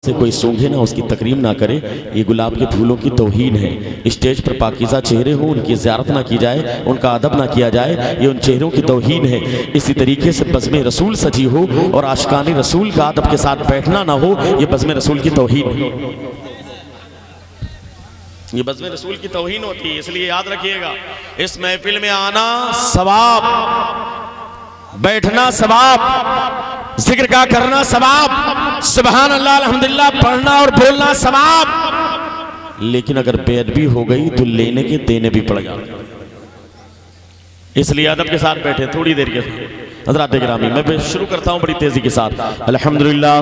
से कोई सूंघे ना उसकी तकरीम ना करे, ये गुलाब के फूलों की तौहीन है। स्टेज पर पाकीज़ा चेहरे हों, उनकी ज़ियारत ना की जाए, उनका अदब ना किया जाए, ये उन चेहरों की तौहीन है। इसी तरीके से बज़्म रसूल सजी हो और आशिकाने रसूल का अदब के साथ बैठना ना हो, ये बज़्म रसूल की तौहीन है। ये बज़्म रसूल की तौहीन होती है। इसलिए याद रखिएगा, इस महफिल में आना सवाब, बैठना सवाब, जिक्र का करना सवाब, सुभान अल्लाह अल्हम्दुलिल्लाह पढ़ना और बोलना सवाब। लेकिन अगर बेअदबी हो गई तो लेने के देने भी पड़ जाते। इसलिए अदब के साथ बैठे थोड़ी देर के साथ। हज़रात गिरामी, मैं शुरू करता हूँ बड़ी तेजी के साथ। अल्हम्दुलिल्लाह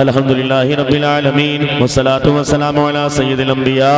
अल्हम्दुलिल्लाहि रब्बिल आलमीन वस्सलातु वस्सलामु अला सय्यिदिल अंबिया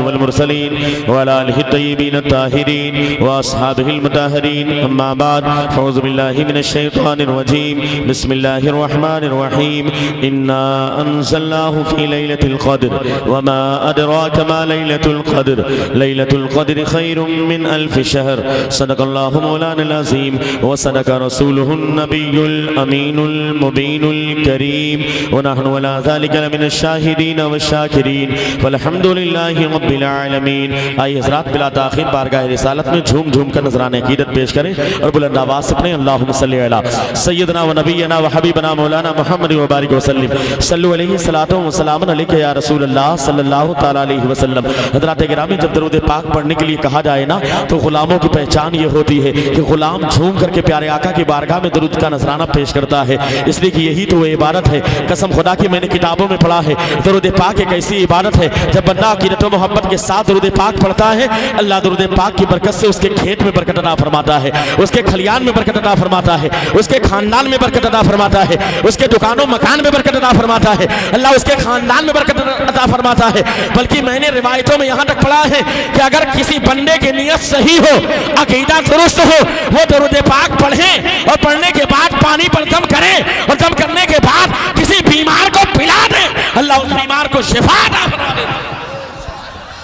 वल मुरसलीन व अला आलिहि तय्यिबीन ताहिरीन व अस्हाबिहिल मुताहरीन, अम्मा बाद, फौज़ु बिल्लाहि मिनश शैतानिर रजीम, बिस्मिल्लाहिर रहमानिर रहीम। इन्ना अंज़लनाहु फी लैलतिल क़द्र व मा अदराका मा लैलतुल क़द्र, लैलतुल क़द्र खैरुम मिन अल्फ़ि शहर, सदक़ल्लाहु मौलानाल अज़ीम व सदक़ रसूलुहुन नबियुल अमीनुल मुबीनुल करीम व नहनु अला ज़ालिका लमिनश शाहिदीन व शाकिरीन वल्हम्दुलिल्लाहि रब्बिल आलमीन। आइए हज़रात बिला ताख़ीर बारगाह रिसालत में झूम झूम कर नज़राने अक़ीदत पेश करें और बुलंद आवाज़ से पढ़ें अल्लाहुम्मा सल्लि अला सय्यदना व नबियना व हबीबना मौलाना मुहम्मद व बारिक वसल्लम, सल्लु अलैहि सलातो व सलामुन अलैका या रसूल अल्लाह सल्लल्लाहु तआला अलैहि वसल्लम। हज़रात गिरामी, जब दरूद पाक पढ़ने के लिए कहा जाए ना, तो गुलामों की पहचान ये होती है कि गुलाम झूम करके प्यारे आका की बारगाह में दरूद का नजराना पेश करता है। इसलिए कि यही तो इबादत है। कसम खुदा की, मैंने किताबों में पढ़ा है, दरूद पाक एक ऐसी इबादत है, जब बंदा अक़ीदत व मोहब्बत के साथ दरूद पाक पढ़ता है, अल्लाह दरूद पाक की बरकत से उसके खेत में बरकत अता फरमाता है, उसके खलियान में बरकत अता फरमाता है, उसके खानदान में बरकत अता फरमाता है, उसके दुकानों मकान में बरकत अता फरमाता है, अल्लाह उसके खानदान में बरकत अता फरमाता है। बल्कि मैंने रिवायतों में यहाँ तक पढ़ा है कि अगर किसी बंदे की नीयत सही हो, अक़ीदा दुरुस्त हो, वो दरूद पाक पढ़े और पढ़ने के बाद पानी पर दम करे और दम करने के बाद किसी बीमार को पिला दे, अल्लाह उस बीमार को शिफा अता फरमा दे।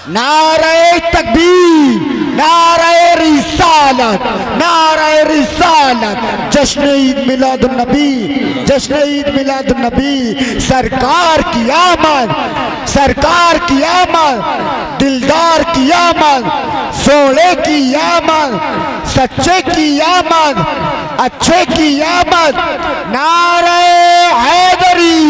नारे तकबीर, नारे रिसालत, नारे रिसालत, जश्न ईद मिलादुन नबी, जश्न ईद मिलादुन नबी। सरकार की आमद, सरकार की आमद, दिलदार की आमद, सोने की आमद, सच्चे की आमद, अच्छे की आमद, नारे हैदरी।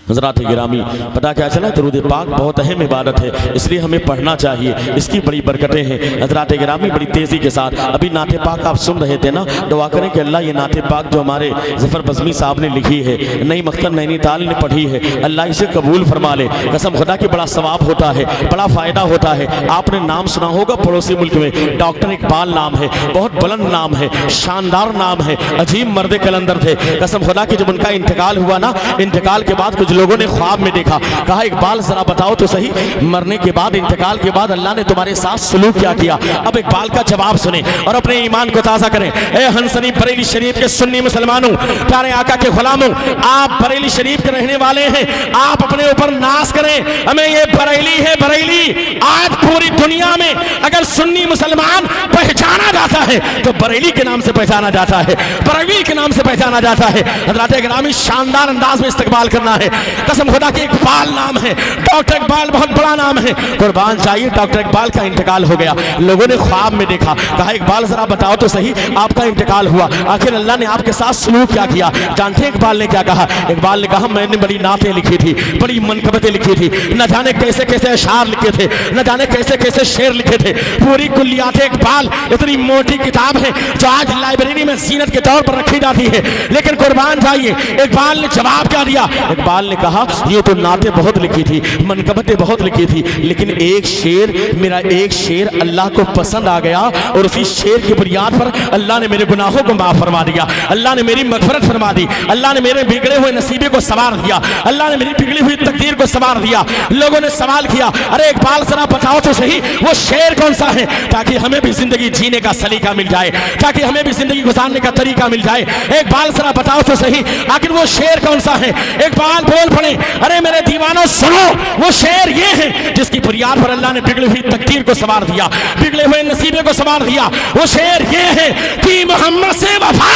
हज़रात गिरामी, पता क्या चला, दरूद पाक बहुत अहम इबादत है, इसलिए हमें पढ़ना चाहिए, इसकी बड़ी बरकतें हैं। हज़रात गिरामी, बड़ी तेज़ी के साथ अभी नाते पाक आप सुन रहे थे ना, दुआ करें कि अल्लाह ये नाते पाक जो हमारे ज़फ़र बज़मी साहब ने लिखी है, नई मख्तन नैनीताल ने पढ़ी है, अल्लाह इसे कबूल फरमा ले। कसम खुदा की, बड़ा सवाब होता है, बड़ा फ़ायदा होता है। आपने नाम सुना होगा पड़ोसी मुल्क में डॉक्टर इकबाल नाम है, बहुत बुलंद नाम है, शानदार नाम है, अजीब मर्द कलंदर थे। कसम खुदा की, जब उनका इंतकाल हुआ ना, इंतकाल के बाद कुछ लोगों ने ख्वाब में देखा, कहा इकबाल जरा बताओ तो सही, मरने के बाद, इंतकाल के बाद अल्लाह ने तुम्हारे साथ सलूक क्या किया। अब इकबाल का जवाब सुने और अपने ईमान को ताज़ा करें। ए हंसनी बरेली शरीफ के सुन्नी मुसलमानों, प्यारे आका के गुलामों, आप बरेली शरीफ के रहने वाले हैं, आप अपने ऊपर नाज करें, हमें ये बरेली है, बरेली। आज पूरी दुनिया में अगर सुन्नी मुसलमान पहचाना जाता है तो बरेली के नाम से पहचाना जाता है, बरेली के नाम से पहचाना जाता है। हज़रात गिरामी, शानदार अंदाज में इस्तकबाल करना है। कसम खुदा की, इकबाल नाम है, डॉक्टर इकबाल बहुत बड़ा नाम है, कुर्बान चाहिए। डॉक्टर इकबाल का इंतकाल हो गया, लोगों ने ख्वाब में देखा, कहा इकबाल जरा बताओ तो सही, आपका इंतकाल हुआ, आखिर अल्लाह ने आपके साथ सलूक क्या किया। जानते हैं इकबाल ने क्या कहा? इकबाल ने कहा, मैंने बड़ी नातें लिखी थी, बड़ी मनकबतें लिखी थी, न जाने कैसे कैसे अशार लिखे थे, न जाने कैसे कैसे शेर लिखे थे। पूरी कुल्लियात इकबाल इतनी मोटी किताब है जो आज लाइब्रेरी में जीनत के तौर पर रखी जाती है। लेकिन कुर्बान चाहिए, इकबाल ने जवाब क्या दिया? इकबाल ने कहा, ये तो नाते बहुत लिखी थी, मनकबतें बहुत लिखी थी, लेकिन एक शेर, मेरा एक शेर अल्लाह को पसंद आ गया और उसी शेर की बुनियाद पर अल्लाह ने मेरे गुनाहों को माफ फरमा दिया, अल्लाह ने मेरी मगफरत फरमा दी, अल्लाह ने मेरे बिगड़े हुए नसीबे को संवार दिया, अल्लाह ने मेरी बिगड़ी हुई तकदीर को संवार दिया। लोगों ने सवाल किया, अरे इकबाल जरा बताओ तो सही, वो शेर कौन सा है, ताकि हमें भी जिंदगी जीने का सलीका मिल जाए, ताकि हमें भी जिंदगी गुजारने का तरीका मिल जाए। इकबाल जरा बताओ तो सही, आखिर वो शेर कौन सा है। इकबाल बोल पड़े, अरे मेरे दीवानों सुनो, वो शेर ये है जिसकी बुनियाद पर अल्लाह ने बिगड़ी हुई तकदीर को संवार दिया, बिगड़े हुए नसीबे को संवार दिया। वो शेर ये है कि मोहम्मद से वफा,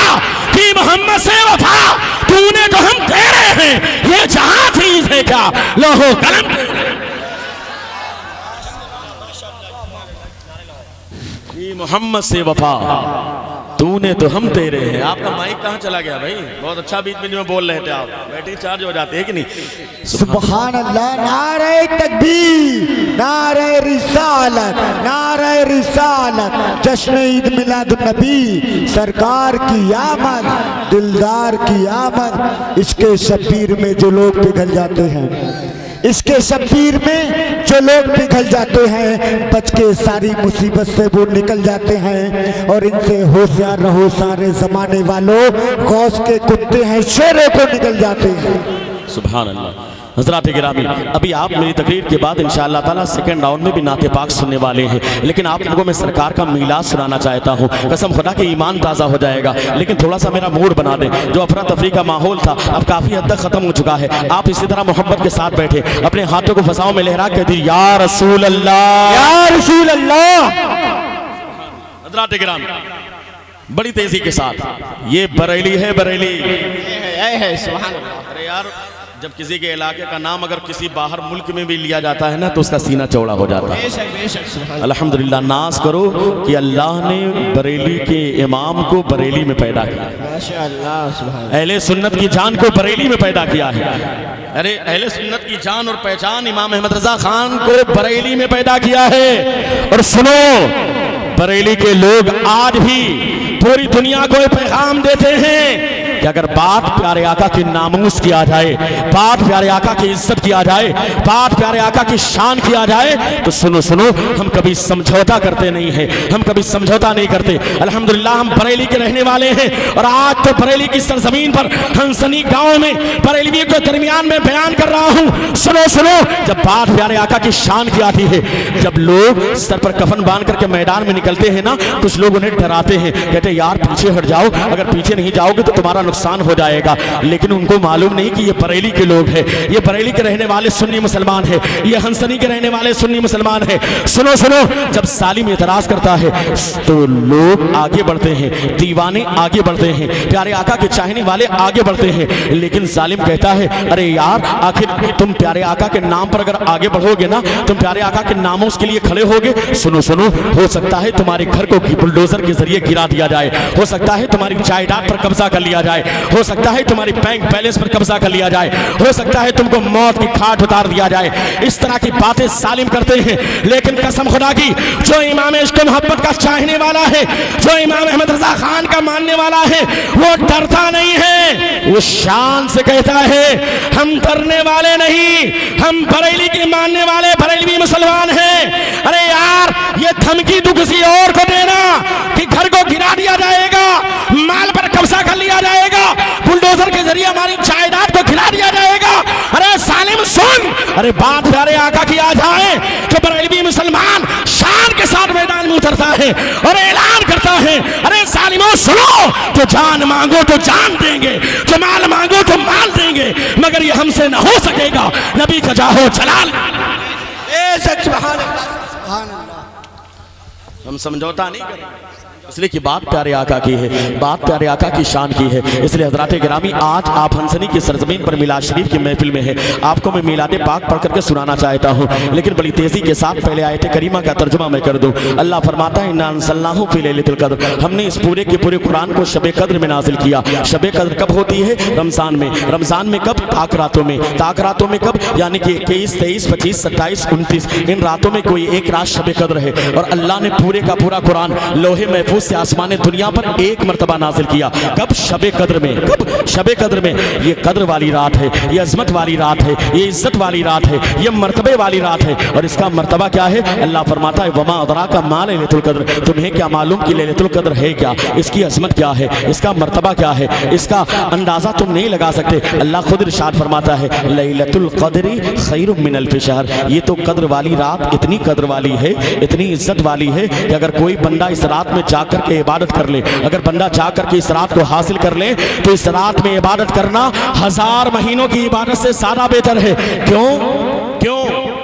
कि मोहम्मद से वफा तूने तो हम दे रहे हैं, ये जहां है क्या, लोहो कलम मोहम्मद से वफा तूने तो हम तेरे हैं। आपका माइक कहाँ चला गया भाई? बहुत अच्छा बीच बीच में बोल रहे थे आप, बैटरी चार्ज हो जाती है कि नहीं? सुभान अल्लाह, नारे तकबीर, नारे रिसालत, नारे रिसालत, जश्न ईद मिलाद नबी, सरकार की आमद, दिलदार की आमद। इसके शब्बीर में जो लोग पिघल जाते हैं, इसके शब्बीर में जो लोग पिघल जाते हैं, बच के सारी मुसीबत से वो निकल जाते हैं। और इनसे होशियार रहो सारे जमाने वालों, गौस के कुत्ते हैं शेरों को निकल जाते हैं। सुभान अल्लाह। हज़रात गिरामी, अभी आप मेरी तकरीर के बाद इंशाअल्लाह ताला सेकंड राउंड में भी नाते पाक सुनने वाले हैं, लेकिन आप लोगों में सरकार का मीलाद सुनाना चाहता हूँ। कसम खुदा के ईमान ताज़ा हो जाएगा, लेकिन थोड़ा सा मेरा मूड बना दें। जो अफरा तफरी का माहौल था अब काफ़ी हद तक ख़त्म हो चुका है। आप इसी तरह मोहब्बत के साथ बैठे, अपने हाथों को फसाओं में लहरा के दी या रसूल अल्लाह, या रसूल अल्लाह। हज़रात गिरामी, बड़ी तेजी के साथ, ये बरेली है, बरेली है। सुभान अल्लाह। अरे यार, जब किसी के इलाके का नाम अगर किसी बाहर मुल्क में भी लिया जाता है ना, तो उसका सीना चौड़ा हो जाता है। अल्हम्दुलिल्लाह, नाज करो कि अल्लाह ने बरेली के इमाम को बरेली में पैदा किया। माशाअल्लाह, अहले सुन्नत की जान को बरेली में पैदा किया है। अरे अहले सुन्नत की जान और पहचान इमाम अहमद रजा खान को बरेली में पैदा किया है। और सुनो, बरेली के लोग आज भी पूरी दुनिया को पैगाम देते हैं कि अगर बात प्यारे आका की नामूस किया जाए, बात प्यारे आका की इज्जत किया जाए, बात प्यारे आका की शान किया जाए, तो सुनो सुनो, हम कभी समझौता करते नहीं हैं, हम कभी समझौता नहीं करते। अल्हम्दुलिल्लाह, हम बरेली के रहने वाले हैं और आज तो बरेली की सरजमीन पर हंसनी गांव में बरेलवी के दरमियान में बयान कर रहा हूँ। सुनो सुनो, जब बात प्यारे आका की शान की आती है, जब लोग सर पर कफन बांध करके मैदान में निकलते हैं ना, कुछ लोग उन्हें डराते हैं, कहते हैं यार पीछे हट जाओ, अगर पीछे नहीं जाओगे तो तुम्हारा नुकसान हो जाएगा। लेकिन उनको मालूम नहीं कि ये बरेली के लोग हैं, ये बरेली के रहने वाले सुन्नी मुसलमान हैं, ये हंसनी के रहने वाले सुन्नी मुसलमान हैं। सुनो सुनो, जब सालिम एतराज करता है तो लोग आगे बढ़ते हैं, दीवाने आगे बढ़ते हैं, प्यारे आका के चाहने वाले आगे बढ़ते हैं। लेकिन जालिम कहता है अरे यार, आखिर तुम प्यारे आका के नाम पर अगर आगे बढ़ोगे ना, तुम प्यारे आका के नामों के लिए खड़े होगे, सुनो सुनो, हो सकता है तुम्हारे घर को बुलडोजर के जरिए गिरा दिया जाए, हो सकता है तुम्हारी जायदाद पर कब्जा कर लिया जाए, हो सकता है तुम्हारी बैंक बैलेंस पर कब्जा कर लिया जाए, हो सकता है तुमको मौत की खाट उतार दिया जाए। इस तरह की बातें सालिम करते हैं। लेकिन कसम खुदा की, जो इमाम इश्क मोहब्बत का चाहने वाला है, जो इमाम अहमद रजा खान का मानने वाला है, वो डरता नहीं है, वो शान से कहता है हम डरने वाले नहीं, हम बरेली के मानने वाले बरेलवी मुसलमान हैं। अरे यार, ये धमकी तू किसी और को देना कि घर को गिरा दिया जाएगा, माल पर कब्जा कर लिया जाएगा, बुलडोजर के जरिए हमारी जायदाद को खिला दिया जाएगा। अरे सालिम सुन, अरे बात प्यारे आका की आ जाए तो बरेलवी मुसलमान शान के साथ मैदान में उतरता है और ऐलान करता है अरे सालिमों सुनो, तो जान मांगो तो जान देंगे, तो माल मांगो तो माल देंगे, मगर ये हमसे न हो सकेगा, नबी का जाहो जलाल। हम समझौता नहीं करेंगे, इसलिए कि बात प्यारे आका की है, बात प्यारे आका की शान की है। इसलिए हज़रात गिरामी, आज आप हंसनी की सरजमीन पर मिलाद शरीफ की महफिल में है, आपको मैं मिलाद पाक पढ़ करके सुनाना चाहता हूँ, लेकिन बड़ी तेजी के साथ पहले आयत करीमा का तर्जुमा मैं कर दूँ। अल्लाह फरमाता है इन्ना अंज़लनाहु फी लैलतिल क़द्र, हमने इस पूरे के पूरे कुरान को शब कद्र में नाजिल किया। शब कद्र कब होती है? रमज़ान में। रमज़ान में कब? ताक रातों में। ताक रातों में कब? यानी कि 21, 23, 25, 27, 29 इन रातों में कोई एक रात शब कद्र है। और अल्लाह ने पूरे का पूरा कुरान लोहे महफूज से आसमान दुनिया पर एक मर्तबा नाजिल किया। कब? शब कद्र में। कब? शब कद्र में। ये कद्र वाली रात है, ये अजमत वाली रात है, ये इज्जत वाली रात है, ये मर्तबे वाली रात है। और इसका मर्तबा क्या है? अल्लाह फरमाता है वमा अदराका मा लैलतुल क़द्र, तुम्हें क्या मालूम कि लैलतुल क़द्र है क्या, इसकी अजमत क्या है, इसका मर्तबा क्या है, इसका अंदाजा तुम नहीं लगा सकते। अल्लाह खुद इरशाद फरमाता है लैलतुल क़द्रि खैरुम मिन अल्फ़ि शहर, ये तो कद्र वाली रात इतनी कद्र वाली है, इतनी इज्जत वाली है कि अगर कोई बंदा इस रात में जाकर के इबादत कर ले, अगर बंदा जाकर के इस रात को हासिल कर ले, तो इस रात में इबादत करना 1000 महीनों की इबादत से ज्यादा बेहतर है। क्यों? क्यों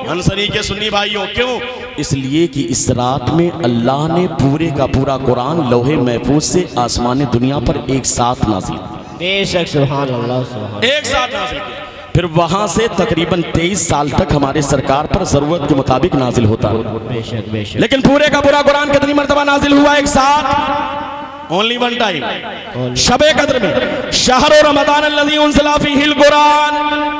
हंसनी के सुन्नी भाइयों, क्यों? इसलिए कि इस रात में अल्लाह ने पूरे का पूरा कुरान लोहे महफूज से आसमान दुनिया पर एक साथ नाज़िल, बेशक सुभान अल्लाह, सुभान एक साथ नाज़िल किया। फिर वहां से तकरीबन 23 साल तक हमारे सरकार पर जरूरत के मुताबिक नाजिल होता। बेशक बेशक। लेकिन पूरे का पूरा कुरान कितनी मर्तबा नाजिल हुआ एक साथ? ओनली वन टाइम, शबे कद्र में। शहर रमजान अल्लज़ी उनज़िला फ़ीहिल कुरान,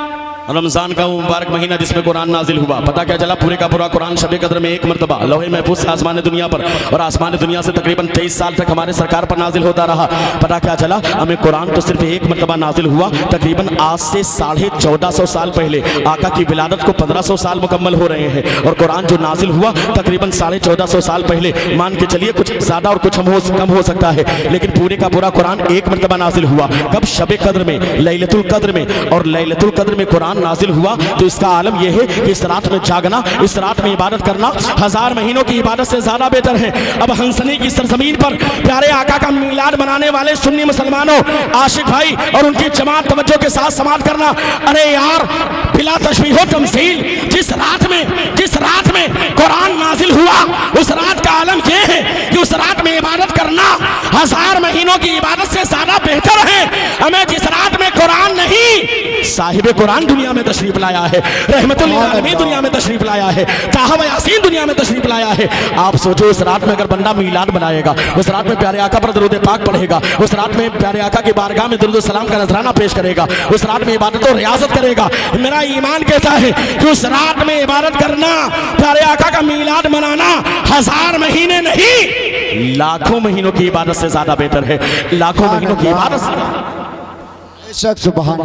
रमजान का मुबारक महीना जिसमें कुरान नाजिल हुआ। पता क्या चला? पूरे का पूरा कुरान शबे कद्र में एक मर्तबा लौहे महफूज से आसमान दुनिया पर, और आसमान दुनिया से तकरीबन 23 साल तक हमारे सरकार पर नाजिल होता रहा। पता क्या चला? हमें कुरान तो सिर्फ एक मर्तबा नाजिल हुआ, तकरीबन आज से 1450 साल पहले। आका की विलादत को 1500 साल मुकम्मल हो रहे हैं, और कुरान जो नाजिल हुआ तकरीबन 1450 साल पहले। मान के चलिए कुछ ज्यादा और कुछ कम हो सकता है, लेकिन पूरे का पूरा कुरान एक मर्तबा नाजिल हुआ। कब? शबे कद्र में, लैलतुल कद्र में। और लैलतुल कद्र में कुरान नाजिल हुआ तो इसका आलम यह है कि इस रात में जागना, इस रात में इबादत करना 1000 महीनों की इबादत से ज्यादा बेहतर है। अब हंसने की सरजमीन पर प्यारे आका का मीलाद मनाने वाले सुन्नी मुसलमानों, आशिक भाई और उनकी जमात तवज्जो के साथ समात करना। अरे यार, बिला तशबीह तमसील, जिस रात में कुरान नाजिल हुआ उस रात का आलम यह है कि उस रात में इबादत करना 1000 महीनों की इबादत से ज्यादा बेहतर है। हमें जिस रात में कुरान नहीं, साहिब कुरान दुनिया में तशरीफ लाया है, रहमतुल लिल आलमीन दुनिया में तशरीफ लाया है, ताहा व यासीन दुनिया में तशरीफ लाया है। आप सोचो, उस रात में अगर बंदा मीलाद बनाएगा, उस रात में प्यारे आका पर दरूद पाक पढ़ेगा, उस रात में प्यारे आका की बारगाह में दरूद सलाम का नजराना पेश करेगा, उस रात में इबादत और रियाजत करेगा। मेरा ईमान कहता है कि उस रात में इबादत करना, प्यारे आका का मीलाद मनाना 1000 महीने नहीं, लाखों महीनों की इबादत से ज्यादा बेहतर है। लाखों महीनों की इबादत से सुभान।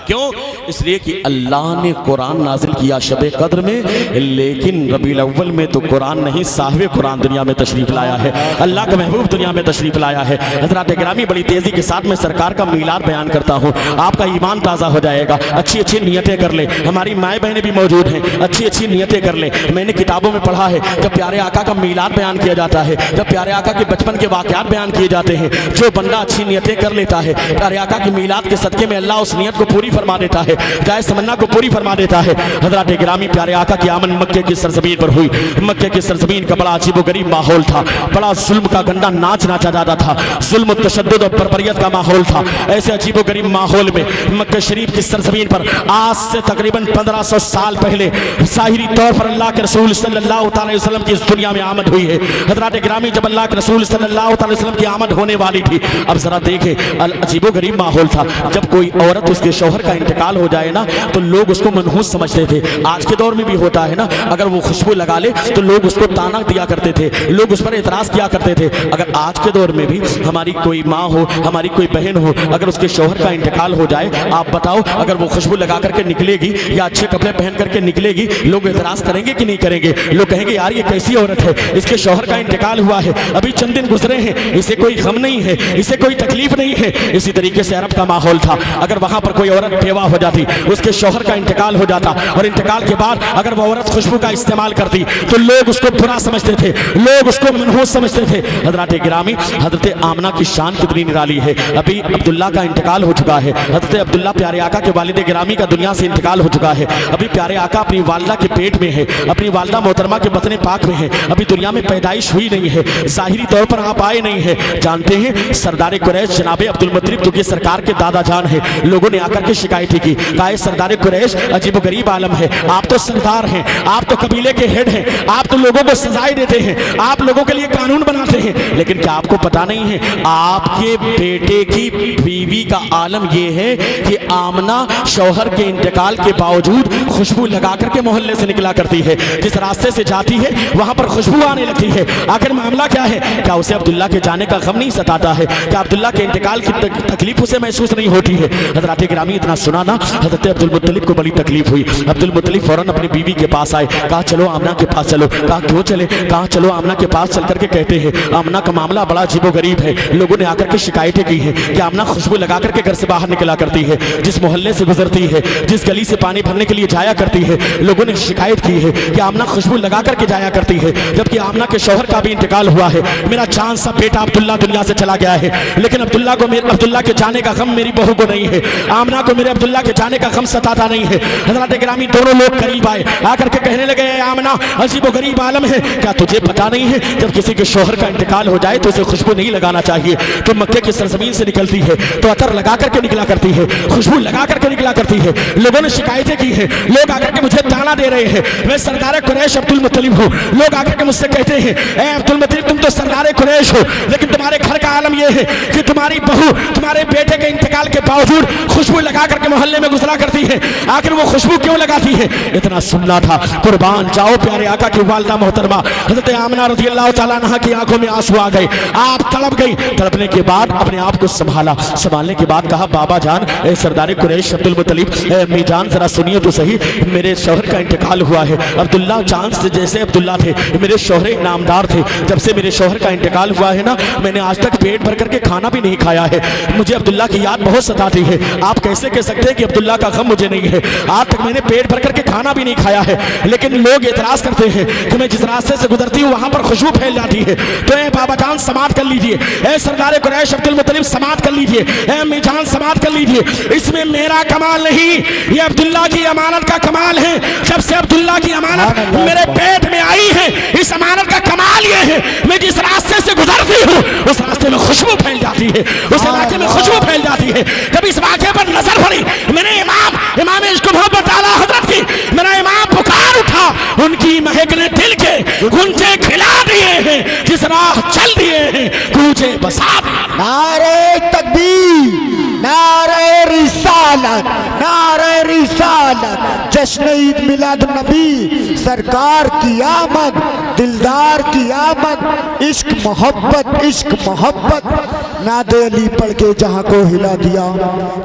क्यों? इसलिए कि अल्लाह ने कुरान नाजिल किया शबे कद्र में, लेकिन रबीउल अव्वल में तो कुरान नहीं, साहिब कुरान दुनिया में तशरीफ लाया है, अल्लाह का महबूब दुनिया में तशरीफ लाया है। हज़रात गिरामी, बड़ी तेजी के साथ मैं सरकार का मीलाद बयान करता हूँ, आपका ईमान ताज़ा हो जाएगा। अच्छी अच्छी नियतें कर ले, हमारी माए बहनें भी मौजूद हैं, अच्छी अच्छी नियतें कर ले। मैंने किताबों में पढ़ा है, जब प्यारे आका का मीलाद बयान किया जाता है, जब प्यारे आका के बचपन के वाक़यात बयान किए जाते हैं, जो बंदा अच्छी नियतें कर लेता है, प्यारे आका की मीलाद के सदके में अल्लाह उस नियत को पूरी फरमा देता है, चाहे तमन्ना को पूरी फरमा देता है। हज़रात गिरामी, प्यारे आका की आमद मक्के की सरजमीन पर हुई। मक्के की सरजमीन का बड़ा अजीब गरीब माहौल था, बड़ा जुल्म का गंदा नाच नाचा जाता था, जुल्म तशद्दुद और बर्बरियत का माहौल था। ऐसे अजीब गरीब माहौल में मक्के शरीफ की सरजमीन पर आज से तकरीबन 1500 साल पहले ज़ाहिरी तौर पर अल्लाह के रसूल सल्लल्लाहु अलैहि वसल्लम की इस दुनिया में आमद हुई है। हज़रात गिरामी, जब अल्लाह के रसूल सल्लल्लाहु अलैहि वसल्लम की आमद होने वाली थी, अब जरा देखे, अजीबो गरीब माहौल था। जब कोई औरत उसके शौहर का इंतकाल हो जाए ना, तो लोग उसको मनहूस समझते थे। आज के दौर में भी होता है ना, अगर वो खुशबू लगा ले तो लोग उसको ताना दिया करते थे, लोग उस पर एतराज किया करते थे। अगर आज के दौर में भी हमारी कोई माँ हो, हमारी कोई बहन हो, अगर उसके शौहर का इंतकाल हो जाए, आप बताओ, अगर वो खुशबू लगा करके निकलेगी या अच्छे कपड़े पहन करके निकलेगी, लोग एतराज करेंगे कि नहीं करेंगे? लोग कहेंगे यार ये कैसी औरत है, इसके शौहर का इंतकाल हुआ है, अभी चंद दिन गुजरे हैं, इसे कोई गम नहीं है, इसे कोई तकलीफ नहीं है। इसी तरीके से अरब का माहौल था। अगर वहां पर कोई औरत बेवा हो जाती, उसके शौहर का इंतकाल हो जाता, और इंतकाल के बाद अगर वो औरत खुशबू का इस्तेमाल करती, तो लोग उसको बुरा समझते थे, लोग उसको मनहूस समझते थे। हज़रत गिरामी, हज़रत आमना की शान कितनी निराली है। अभी अब्दुल्ला का इंतकाल हो चुका है। हज़रत अब्दुल्ला प्यारे आका के वालिद गिरामी का दुनिया से इंतकाल हो चुका है। अभी प्यारे आका अपनी वालिदा के पेट में है, अपनी वालिदा मोहतरमा के बतने पाक में है, अभी दुनिया में पैदाइश हुई नहीं है, ज़ाहिरी तौर पर आप आए नहीं है। जानते हैं, सरदार कुरैश जनाब अब्दुल मुत्तलिब, जो कि सरकार के दादा जान है, लोगों ने आकर के शिकायत की, कहा सरदार कुरैश अजीब गरीब आलम है, आप तो सरदार हैं, आप तो कबीले के हेड हैं, आप तो लोगों को सजाएं देते हैं, आप लोगों के लिए कानून बनाते हैं, लेकिन क्या आपको पता नहीं है आपके बेटे की बीवी का आलम यह है कि आमना शौहर के इंतकाल के बावजूद खुशबू लगा करके मोहल्ले से निकला करती है, जिस रास्ते से जाती है वहां पर खुशबू आने लगती है। आखिर मामला क्या है? क्या उसे अब्दुल्ला के जाने का गम नहीं सताता है? क्या अब्दुल्ला के इंतकाल की तकलीफ उसे महसूस नहीं होती है? हज़रत गिरामी, इतना सुना ना, हज़रत अब्दुल मुत्तलिब को बड़ी तकलीफ हुई। अब्दुल मुत्तलिब फौरन अपनी बीवी के पास आए, कहा चलो आमना के पास चलो। कहा क्यों चले? कहा चलो आमना के पास चल करके कहते हैं आमना का मामला बड़ा अजीबो गरीब है, लोगों ने आकर के शिकायतें की हैं कि आमना खुशबू लगा करके घर से बाहर निकला करती है, जिस मोहल्ले से गुजरती है, जिस गली से पानी भरने के लिए जाया करती है, लोगों ने शिकायत की है कि आमना खुशबू लगा करके जाया करती है, जबकि आमना के शौहर का भी इंतकाल हुआ है। मेरा चांद सा बेटा अब्दुल्ला दुनिया से चला गया है, लेकिन अब्दुल्ला के जाने का गम मेरी बहू को नहीं है, आमना को मेरे अब्दुल्ला के जाने का गम सताता नहीं है। हज़रात गिरामी दोनों लोग करीब आए, आकर के कहने लगे आमना अजीब व गरीब आलम है, क्या तुझे पता नहीं है जब किसी के शोहर का इंतकाल हो जाए तो उसे खुशबू नहीं लगाना चाहिए। तो मक्के की सरजमीन से निकलती है तो अतर लगा करके निकला करती है, खुशबू लगा करके निकला करती है। लोगों ने शिकायतें की है, लोग आकर के मुझे ताना दे रहे हैं, मैं सरदार कुरैश अब्दुल मुत्तलिब हूँ। लोग आकर के मुझसे कहते हैं ए अब्दुल मुत्तलिब तुम तो सरदार कुरैश हो, लेकिन तुम्हारे घर का आलम यह है कि तुम्हारी बहू तुम्हारे बेटे के इंतकाल के बावजूद खुशबू लगा करके मोहल्ले में गुजरा करती है। आखिर वो खुशबू क्यों लगाती है? इतना सुनना था। कुर्बान जाओ प्यारे आका की वालिदा मोहतरमा हज़रत आमना रज़ियल्लाहु तआला अन्हा की आंखों में आंसू आ गए, आप तड़प गई। तड़पने के बाद अपने आप को संभाला, संभालने के बाद कहा बाबा जान ए सरदार कुरैश अब्दुल मुत्तलिब, अम्मी जान जरा सुनिए तो सही, मेरे शौहर का इंतकाल हुआ है। अब्दुल्ला चांद से जैसे अब्दुल्ला थे, मेरे शौहर इनामदार थे। जब से मेरे शौहर का इंतकाल हुआ है ना, मैंने आज तक पेट भर करके खाना भी नहीं खाया है। मुझे अब्दुल्ला की याद बहुत सताती है। आप कैसे कह सकते हैं कि अब्दुल्ला का गम मुझे नहीं है? आज तक मैंने पेट भर करके खाना भी नहीं खाया है, लेकिन लोग एतराज करते हैं कि मैं जिस रास्ते से गुजरती हूँ वहां पर खुशबू फैल जाती है। तो ए बाबा जान समाप्त कर लीजिए, ए सरदार कुरैश अब्दुल मुत्तलिब समाप्त कर लीजिए, ए अम्मी जान समाप्त कर लीजिए। इसमें मेरा कमाल नहीं, ये अब्दुल्ला की अमानत का कमाल है। जब से अब्दुल्ला की अमानत मेरे पेट में आई है, इस अमानत का कमाल ये है मैं जिस रास्ते से गुजरती हूँ उस रास्ते में खुशबू फैल जाती है, उस इलाके में खुशबू फैल जाती है। जब इस वाक़े पर नजर पड़ी, मैंने इमाम इश्क मोहब्बत आला हज़रत की मेरा इमाम पुकार उठा, उनकी महक ने दिल के गुंजे खिला दिए हैं, जिस राह चल दिए हैं कूचे बसा दिए। नारे तकबीर, नारे रिसालत, नारे रिसालत, जश्न ईद मिलाद नबी, सरकार की आमद, दिलदार की आमद, इश्क मोहब्बत, इश्क मोहब्बत। नादे अली पढ़ के जहां को हिला दिया,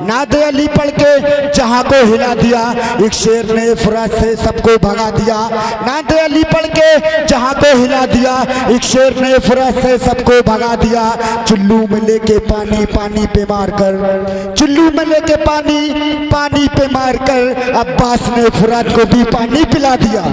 नादे अली पढ़ के जहां को हिला दिया, एक शेर ने फुरात से सबको भगा दिया। नादे अली पढ़ के जहां को हिला दिया, एक शेर ने फुरात से सबको भगा दिया। चुल्लू में लेके पानी, पानी पे मार कर, चुल्लू में लेके पानी, पानी पे मार कर अब्बास ने फुरात को भी पानी पिला दिया।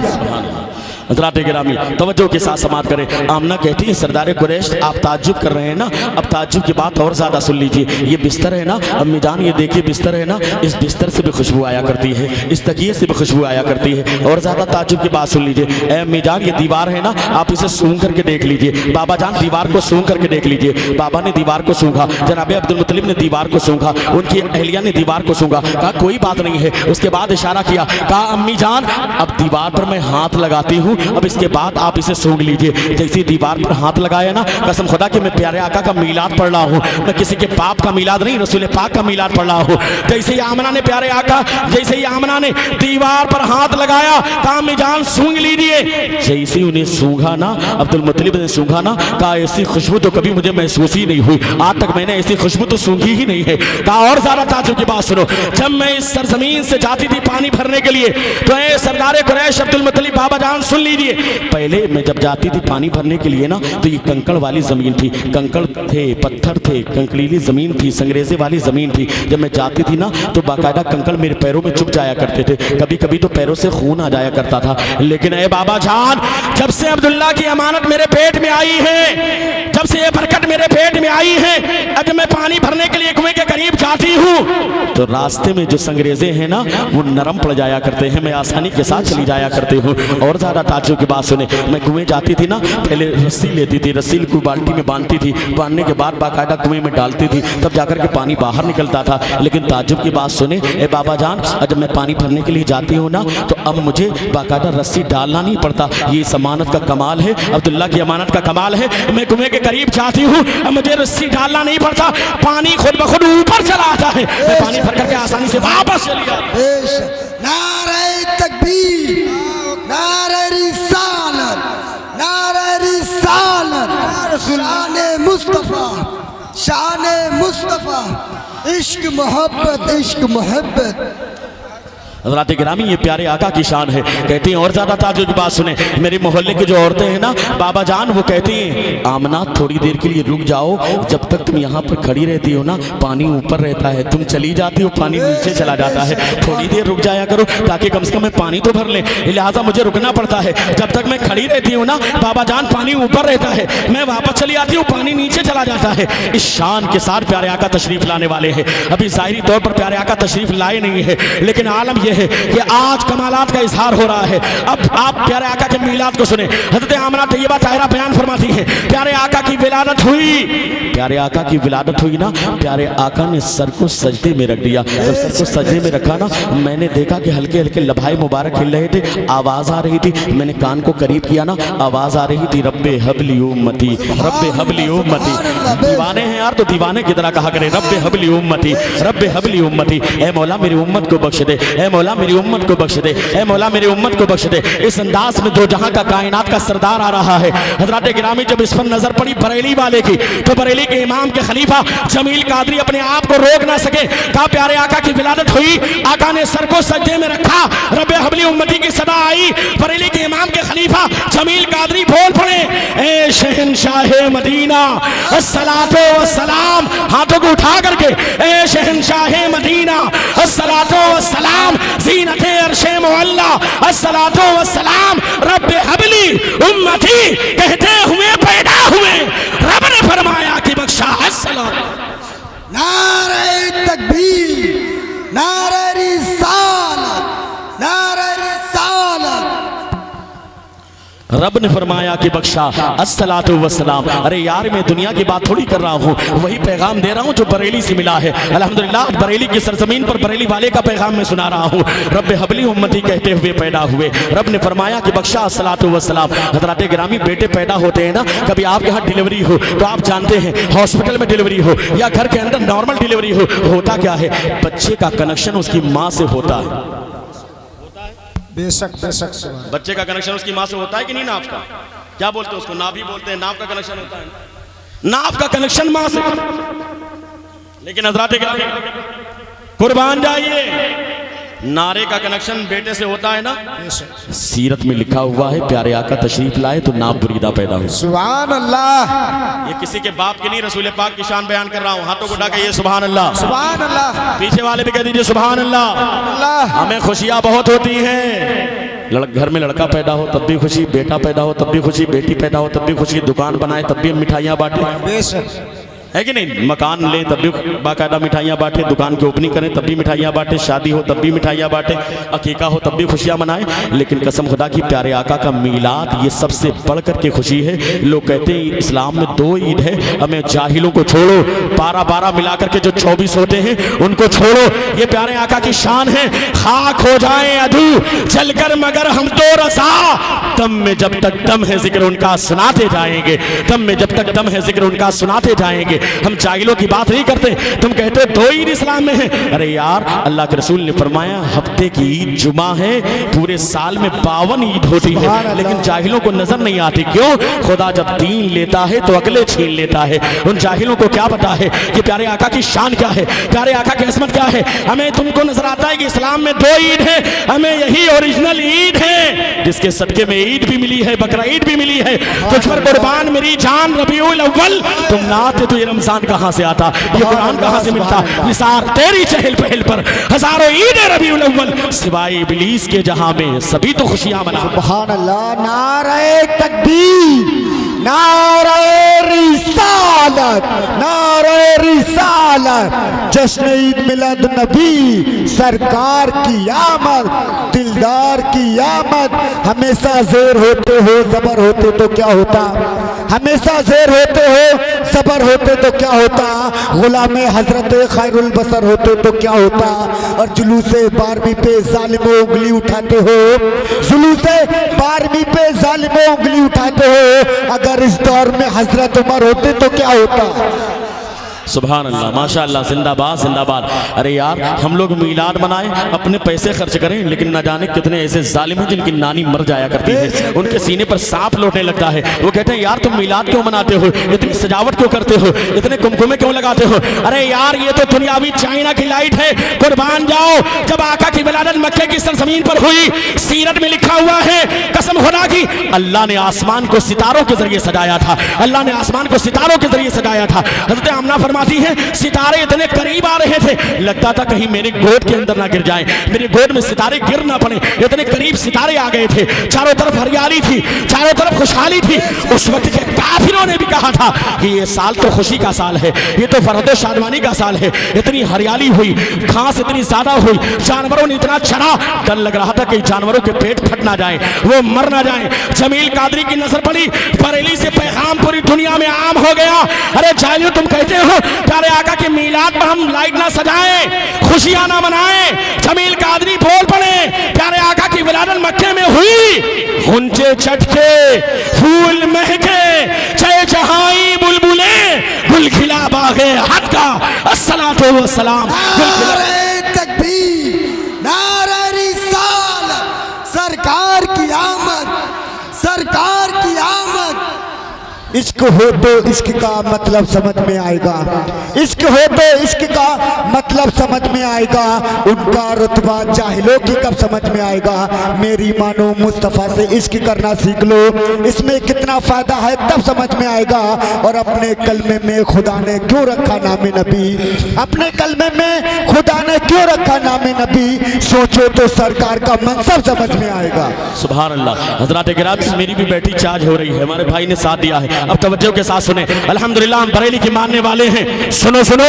हज़रात गिरामी तवज्जो के साथ समाप्त करें। आमना कहती है सरदार कुरैश आप ताज्जुब कर रहे हैं ना, अब ताज्जुब की बात और ज़्यादा सुन लीजिए। ये बिस्तर है ना अम्मी जान, ये देखिए बिस्तर है ना, इस बिस्तर से भी खुशबू आया करती है, इस तकिए से भी खुशबू आया करती है। और ज़्यादा ताज्जुब की बात सुन लीजिए। ए अम्मी जान ये दीवार है ना, आप इसे सूंघ करके देख लीजिए। बाबा जान दीवार को सूंघ करके देख लीजिए। बाबा ने दीवार को सूंघा, जनाब अब्दुल मुत्तलिब ने दीवार को सूंघा, उनकी अहलिया ने दीवार को सूंघा, कहा कोई बात नहीं है। उसके बाद इशारा किया, कहा अम्मी जान अब दीवार पर मैं हाथ लगाती हूँ, अब इसके बाद आप इसे सूंघ लीजिए। जैसे दीवार पर हाथ लगाया ना, कसम खुदा कि मैं प्यारे आका का मीलाद पढ़ रहा हूँ, मैं किसी के बाप का मीलाद नहीं, रसूल पाक का मीलाद पढ़ रहा हूँ। जैसे ही आमना ने प्यारे आका, जैसे ही आमना ने दीवार पर हाथ लगाया, कहा अम्मी जान सूंघ लीजिए। जैसे ही उन्हें सूंघा ना, अब्दुल मुत्तलिब ने सूंघा ना, कहा ऐसी खुशबू तो कभी मुझे महसूस ही नहीं हुई, आज तक मैंने ऐसी खुशबू तो सूंघी ही नहीं है। कहा और ज्यादा ताज्जुब की बात सुनो, जब मैं इस सरजमीन से जाती थी पानी भरने के लिए, तो ए सरदार कुरैश अब्दुल मुत्तलिब बाबा जान सुन लीजिए, पहले मैं जब जाती थी पानी भरने के लिए ना, तो ये कंकड़ वाली ज़मीन थी, कंकड़ थे, पत्थर थे, कंकड़ीली ज़मीन थी, संगरेजे वाली ज़मीन थी। जब मैं जाती थी ना तो बाकायदा कंकड़ मेरे पैरों में चुभ जाया करते थे, कभी कभी तो पैरों से खून आ जाया करता था। लेकिन ए बाबा जान जब से अब्दुल्ला की अमानत मेरे पेट में आई है, जब से ये बरकत मेरे पेट में आई है, जब मैं पानी भरने के लिए कुएं के करीब जाती हूँ तो रास्ते में जो संगरेजे हैं ना वो नरम पड़ जाया करते हैं, मैं आसानी के साथ चली जाया करती हूँ। और ज़्यादा ताज्जुब की बात सुने, मैं कुएं जाती थी ना, पहले रस्सी लेती थी, रस्सी को बाल्टी में बांधती थी, बांधने के बाद बाकायदा कुएं में डालती थी, तब जाकर के पानी बाहर निकलता था। लेकिन ताज्जुब की बात सुने ए बाबा जान, जब मैं पानी भरने के लिए जाती हूँ ना तो अब मुझे बाकायदा रस्सी डालना नहीं पड़ता। ये इस अमानत का कमाल है, अब्दुल्ला की अमानत का कमाल है। मैं कुएं के करीब जाती हूँ, अब मुझे रस्सी डालना नहीं पड़ता, पानी खुद ब खुद ऊपर चला आता है, मैं पानी भर करके आसानी से वापस चली जाती हूँ। नारे तकबीर, नारे रिसालत, नारे रिसालत, शाने मुस्तफा, शाने मुस्तफा, इश्क मोहब्बत, इश्क मोहब्बत। हज़रात गिरामी ये प्यारे आका की शान है। कहती हैं और ज़्यादा ताजुब की बात सुने, मेरे मोहल्ले की जो औरतें हैं ना बाबा जान, वो कहती हैं आमना थोड़ी देर के लिए रुक जाओ, जब तक तुम यहाँ पर खड़ी रहती हो ना पानी ऊपर रहता है, तुम चली जाती हो पानी नीचे चला जाता है, थोड़ी देर रुक जाया करो ताकि कम से कम मैं पानी तो भर लें, लिहाजा मुझे रुकना पड़ता है। जब तक मैं खड़ी रहती हूँ ना बाबा जान पानी ऊपर रहता है, मैं वापस चली आती हूँ पानी नीचे चला जाता है। इस शान के साथ प्यारे आका तशरीफ लाने वाले हैं। अभी ज़ाहिरी तौर पर प्यारे आका तशरीफ लाए नहीं है, लेकिन आलम यह है कि आज कमालात का इजहार हो रहा है। अब आप प्यारे आका के मीलाद को सुने। हज़रत आमना तैयबा ताहिरा बयान फरमाती है प्यारे आका की विलादत हुई, प्यारे आका की विलादत हुई ना, प्यारे आका ने सर को सजदे में रख दिया। जब सर को सजदे में रखा ना, मैंने देखा कि हल्के हल्के लभाए मुबारक हिल रहे थे, आवाज आ रही थी। मैंने कान को करीब किया ना, आवाज आ रही थी रब्बे हबली उम्मती, रब्बे हबली उम्मती। दीवाने हैं यार तो दीवाने की तरह कहा करें रब्बे हबली उम्मती, रब्बे हबली उम्मती। ए मौला मेरी उम्मत को बख्श दे, ए मौला मेरी उम्मत को बख्श दे, ए मौला मेरी उम्मत को बख्श दे। इस अंदाज में दो जहां का कायनात का सरदार आ रहा है। हज़रात गिरामी जब इस पर नजर पड़ी बरेली वाले की, तो बरेली के इमाम के खलीफा जमील कादरी अपने आप को रोक ना सके। कहा प्यारे आका की विलादत हुई, आका ने सर को सजदे में रखा, रब्बे हबली उम्मती की सदा आई। बरेली के इमाम के खलीफा जमील कादरी बोल पड़े, ए शहंशाह मदीना अस्सलातो वस्सलाम, हाथों को उठा करके ए शहंशाह मदीना अस्सलातो वस्सलाम, ज़ीनते अर्शे मुअल्ला अस्सलातो वस्सलाम, रब्बे हबली उम्मती कहते हुए पैदा हुए रब ने फरमाया कि बख्शा अस्सलाम। नारे तकबीर, नारे रिसालत, नारे रिसालत। रब ने फरमाया कि बख्शा अस्सलातु वस्सलाम। अरे यार मैं दुनिया की बात थोड़ी कर रहा हूँ, वही पैगाम दे रहा हूँ जो बरेली से मिला है। अल्हम्दुलिल्लाह बरेली की सरजमीन पर बरेली वाले का पैगाम मैं सुना रहा हूँ। रब्बे हबली उम्मती कहते हुए पैदा हुए, रब ने फरमाया कि बख्शा अस्सलातु वस्सलाम। हज़रात गिरामी बेटे पैदा होते हैं ना, कभी आपके यहाँ डिलीवरी हो तो आप जानते हैं हॉस्पिटल में डिलीवरी हो या घर के अंदर नॉर्मल डिलीवरी हो, होता क्या है बच्चे का कनेक्शन उसकी माँ से होता है। बेशक बेशक बच्चे का कनेक्शन उसकी माँ से होता है कि नहीं? नाभ का क्या बोलते हैं उसको? नाभ ही बोलते हैं। नाभ का कनेक्शन होता है, नाभ का कनेक्शन माँ से। लेकिन हज़रात गिरामी कुर्बान जाइए, नारे का कनेक्शन बेटे से होता है ना। सीरत में लिखा हुआ है प्यारे आका तशरीफ लाए तो नाभ बुरीदा पैदा हुई। सुभान अल्लाह। ये किसी के बाप की नहीं, रसूल पाक की शान बयान कर रहा हूँ। हाथों को उठा के ये सुभान अल्लाह, सुभान अल्लाह। पीछे वाले भी कह दीजिए सुभान अल्लाह। हमें खुशियाँ बहुत होती हैं, घर में लड़का पैदा हो तब भी खुशी, बेटा पैदा हो तब भी खुशी, बेटी पैदा हो तब भी खुशी, दुकान बनाए तब भी हम मिठाइयाँ बांटें, है कि नहीं? मकान ले तब भी बाकायदा मिठाइयाँ बांटे, दुकान की ओपनिंग करें तब भी मिठाइयाँ बांटे, शादी हो तब भी मिठाइयाँ बांटे, अकीका हो तब भी खुशियाँ मनाएं। लेकिन कसम खुदा की प्यारे आका का मीलाद ये सबसे बढ़ कर के खुशी है। लोग कहते हैं इस्लाम में 2 ईद है, हमें जाहिलों को छोड़ो, 12 मिला करके जो 24 होते हैं उनको छोड़ो। ये प्यारे आका की शान है। खाक हो जाए अधू जलकर मगर हम तो रसा, दम में जब तक दम है जिक्र उनका सुनाते जाएंगे, दम में जब तक दम है जिक्र उनका सुनाते जाएंगे। हम जाहिलों की बात नहीं करते, तुम कहते हो 2 ईद इस्लाम में है। अरे यार अल्लाह के रसूल ने फरमाया हफ्ते की ईद जुमा है, पूरे साल में 52 ईद होती है, लेकिन जाहिलों को नजर नहीं आती। क्यों? खुदा जब दीन लेता है तो अगले छीन लेता है। उन जाहिलों को क्या पता है कि प्यारे आका की शान क्या है, प्यारे आका की असमत क्या है। हमें तुमको नजर आता है कि इस्लाम में 2 ईद है, हमें यही ओरिजिनल ईद है जिसके सदके में ईद भी मिली है, बकरा ईद भी मिली है। तुझ पर कुर्बान मेरी जान रबीउल अव्वल, तुम ना थे तो ये रमजान कहां से आता, ये कुरान कहां से मिलता। निसार तेरी चहल पहल पर हजारों ईद रबीउल अव्वल, सिवाय इब्लीस के जहां में सभी तो खुशियां मना। सुभान अल्लाह। नारे तकबीर, नारे रिसालत, नारे रिसालत, जश्न ईद मिलाद नबी, सरकार की आमद, दिलदार की आमद। हमेशा ज़ेर होते हो ज़बर होते तो क्या होता, हमेशा ज़ेर होते हो ज़बर होते तो क्या होता, गुलाम हजरत खैरुल बसर होते तो क्या होता। और जुलूसे 12वीं पे जालिमों उंगली उठाते हो, जुलूसे 12वीं पे जालिमों उंगली उठाते हो। अगर इस दौर में हजरत उमर होते तो क्या होता। सुभान अल्लाह, माशाअल्लाह, जिंदाबाद जिंदाबाद। अरे यार, हम लोग मीलाद बनाए, अपने पैसे खर्च करें, लेकिन न जाने कितने ऐसे जालिम हैं जिनकी नानी मर जाया करती है, उनके सीने पर सांप लौटने लगता है। वो कहते हैं यार तुम मीलाद क्यों मनाते हो, इतनी सजावट क्यों करते हो, इतने कुमकुमे क्यों लगाते हो। अरे यार, ये तो दुनियावी चाइना की लाइट है, कुर्बान जाओ। जब आका की विलादत मक्के की सरजमीन पर हुई, सीरत में लिखा हुआ है, कसम खुदा की, अल्लाह ने आसमान को सितारों के जरिए सजाया था। अल्लाह ने आसमान को सितारों के जरिए सजाया था। हज़रत आमना फरमाती हैं, सितारे इतने करीब आ रहे थे, लगता था कहीं मेरे गोद के अंदर ना गिर जाएं, मेरे गोद में सितारे गिर ना पड़े, इतने करीब सितारे आ गए थे। चारों तरफ हरियाली थी, चारों तरफ खुशहाली थी। उस वक्त के काफिरों ने भी कहा था कि ये साल तो खुशी का साल है, ये तो फरहत शादमानी का साल है। इतनी हरियाली हुई, घास इतनी ज्यादा हुई, जानवरों ने इतना चरा, डर लग रहा था कि जानवरों के पेट फट ना जाए, वो मर ना जाए। जमील कादरी की नजर पड़ी, बरेली से पैगाम पूरी दुनिया में आम हो गया। अरे जालियो, तुम कहते हो प्यारे आका के मीलाद पर हम लाइट ना सजाएं, खुशियां ना मनाएं। जमील कादरी बोल पड़े, प्यारे आका की विलादत मक्के में हुई, हुंचे चटके, फूल महके, चहचहाई बुलबुले, गुल खिला बागे हद का, अस्सलातु वस्सलाम। नारे तकबीर, नारे रिसालत, सरकार की आमद, सरकार की आमद। इश्क हो तो इश्क का मतलब समझ में आएगा, इश्क हो तो इश्क का मतलब समझ में आएगा। उनका रुतबा जाहिलों की कब समझ में आएगा। मेरी मानो मुस्तफ़ा से इश्क करना सीख लो, इसमें कितना फ़ायदा है तब समझ में आएगा। और अपने कलमे में खुदा ने क्यों रखा नाम नबी, अपने कलमे में खुदा ने क्यों रखा नाम नबी, सोचो तो सरकार का मनसब समझ में आएगा। सुभान अल्लाह। हज़रात गिरामी, मेरी भी बैटरी चार्ज हो रही है, हमारे भाई ने साथ दिया है। अब तवज्जो के साथ सुने, अल्हम्दुलिल्लाह हम बरेली के मानने वाले हैं। सुनो सुनो,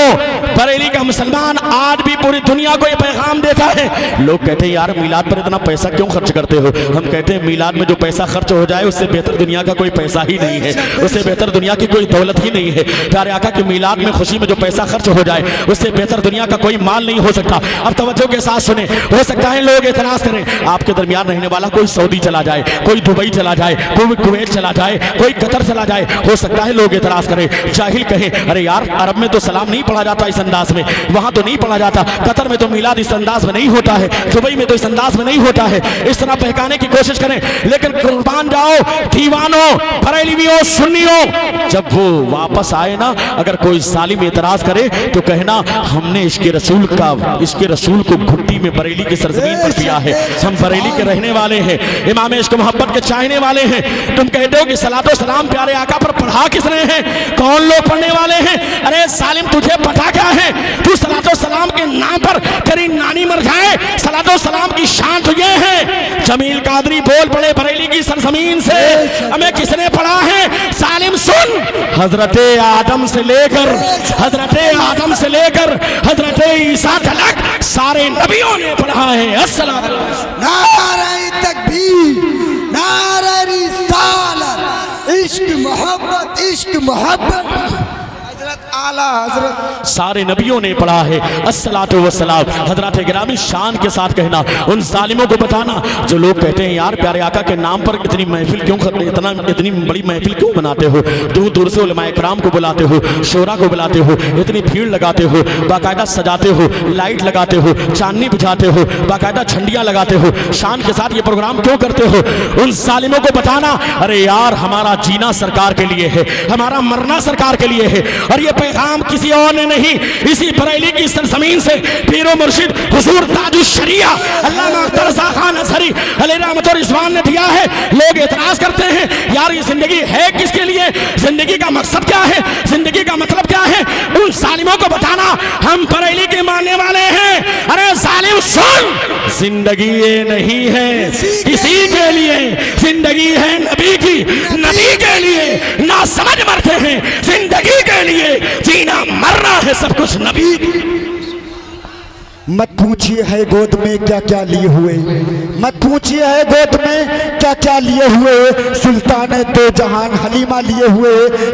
बरेली का मुसलमान आज भी पूरी दुनिया को ये पैगाम देता है। लोग कहते हैं यार मीलाद पर इतना पैसा क्यों खर्च करते हो। हम कहते हैं मीलाद में जो पैसा खर्च हो जाए उससे बेहतर दुनिया का कोई पैसा ही नहीं है, उससे बेहतर दुनिया की कोई दौलत ही नहीं है। प्यारे आका के मीलाद में खुशी में जो पैसा खर्च हो जाए उससे बेहतर दुनिया का कोई माल नहीं हो सकता। अब तवज्जो के साथ सुने, हो सकता है लोग एतराज करें, आपके दरमियान रहने वाला कोई सऊदी चला जाए, कोई दुबई चला जाए, कोई कुवैत चला जाए, कोई कतर चला जाए, हो सकता है लोग एतराज करें, जाहिल कहें अरे यार अरब में तो सलाम नहीं पढ़ा जाता इस अंदाज में, वहां तो नहीं पढ़ा जाता, कतर में तो मिलाद इस अंदाज में नहीं होता है, दुबई में तो इस अंदाज में नहीं होता है। इस तरह बहकाने की कोशिश करें, लेकिन कुर्बान जाओ दीवानों, बरेलवियों, सुन्नियों, जब वो वापस आए ना, अगर कोई सालिम एतराज करे तो कहना हमने इसके रसूल को घुट्टी में बरेली की सरजमीन पर पिया है, हम बरेली के रहने वाले हैं, इमाम इश्क मोहब्बत के चाहने वाले हैं। तुम कहते हो कि सलातो सलाम प्यारे आका पर पढ़ा किसने हैं, कौन लोग पढ़ने वाले हैं। अरे सालिम, तुझे पता क्या है, तू सलातो सलाम के नाम पर तेरी नानी मर जाए, सलातो सलाम की शान तो ये है। जमील कादरी बोल पड़े बरेली की सरजमीन से, हमें किसने पढ़ा है। सालिम सुन, हजरते आदम से लेकर हजरत ईसा तक सारे नबियों ने पढ़ा है। अस्सलाम नारे तकबीर, नारे रिसालत, इश्क मोहब्बत, इश्क मोहब्बत। हजरत आला हजरत सारे नबियों ने पढ़ा है। अस्सलातु वस्सलाम। हजरत गिरामी शान के साथ कहना, उन जालिमों को बताना जो लोग कहते हैं यार प्यारे आका के नाम पर इतनी महफिल क्यों करते, इतनी बड़ी महफिल क्यों बनाते हो, दूर दूर से उलमाए किराम को बुलाते हो, शोरा को बुलाते हो, इतनी भीड़ लगाते हो, बाकायदा सजाते हो, लाइट लगाते हो, चांदनी बुझाते हो, बाकायदा झंडियां लगाते हो, शान के साथ ये प्रोग्राम क्यों करते हो। उन जालिमों को बताना अरे यार हमारा जीना सरकार के लिए है, हमारा मरना सरकार के लिए है, और ये पैगाम किसी और ने नहीं, इसी बरेली की सरजमीन से पीरो मुर्शिद हुजूर ताजुश शरिया अल्लामा अख्तर रज़ा खान अज़हरी अलैहि रहमत और रिज़वान ने दिया है। लोग एतराज करते हैं यार ये जिंदगी है किसके लिए, जिंदगी का मकसद क्या है, जिंदगी का मतलब क्या है। उन जालिमों को बताना हम बरेली के मानने वाले हैं। अरे जालिम सुन, जिंदगी ये नहीं है किसी के लिए, जिंदगी है नबी की, नबी के लिए ना समझ मरते हैं, जिंदगी के लिए जीना मरना है सब कुछ नबी की। मत पूछिए है गोद में क्या क्या लिए हुए, मत पूछिए है गोद में क्या क्या लिए हुए, सुल्तान दो जहान हलीमा लिए हुए।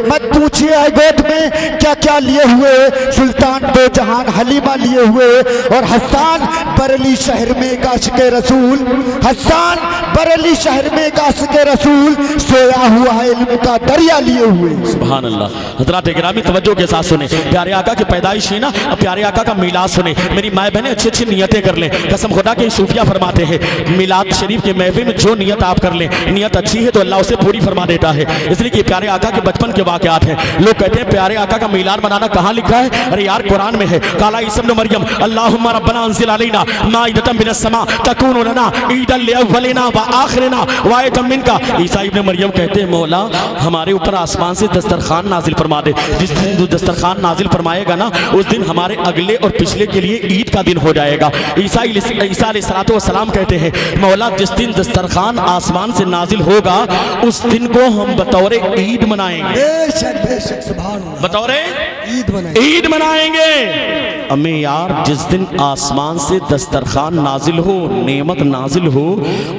मत पूछिए है गोद में क्या क्या लिए हुए, सुल्तान दो जहान हलीमा लिए हुए। और हसन बरेली शहर में एक आशिक़े रसूल, हसन बरेली शहर में एक आशिक़े रसूल सोया हुआ है इल्म का दरिया लिए हुए। सुभान अल्लाह। हज़रात गिरामी तवज्जो के साथ सुने, प्यारे आका की पैदाइश हुई ना, अब प्यारे आका का मीलाद सुने। मेरी माए बहनें अच्छी अच्छी नियतें कर लें। कसम खुदा के सूफिया फरमाते हैं मीलाद शरीफ के महफिल में जो नियत आप कर लें, नियत अच्छी है तो अल्लाह उसे पूरी फरमा देता है। इसलिए कि प्यारे आका के बचपन के वाक़यात हैं। लोग कहते हैं प्यारे आका का मीलाद मनाना कहाँ लिखा है? अरे यार कुरान में है, काला ईसा इब्न मरियम अल्लाहुम्मा रब्बना अंज़िल अलैना माइदतम मिनस समा तकूनु लना ईदन लिअव्वलिना व आखिरिना व आयतम मिनका। ईसा इब्न मरियम कहते हैं मौला हमारे ऊपर आसमान से दस्तरखान नाजिल फरमा दे। जिस दिन दस्तरखान नाजिल फरमाएगा ना, उस दिन हमारे अगले और पिछले के लिए ईद का दिन हो जाएगा। ईसा अलैहिस्सलाम कहते हैं मौला जिस दिन दस्तरखान आसमान से नाजिल होगा उस दिन को हम बतौर ईद मनाएंगे, बेशक सुभान अल्लाह, बतौर ईद मनाएंगे। अम्मे यार जिस दिन आसमान से दस्तरखान नाजिल हो, नेमत नाजिल हो,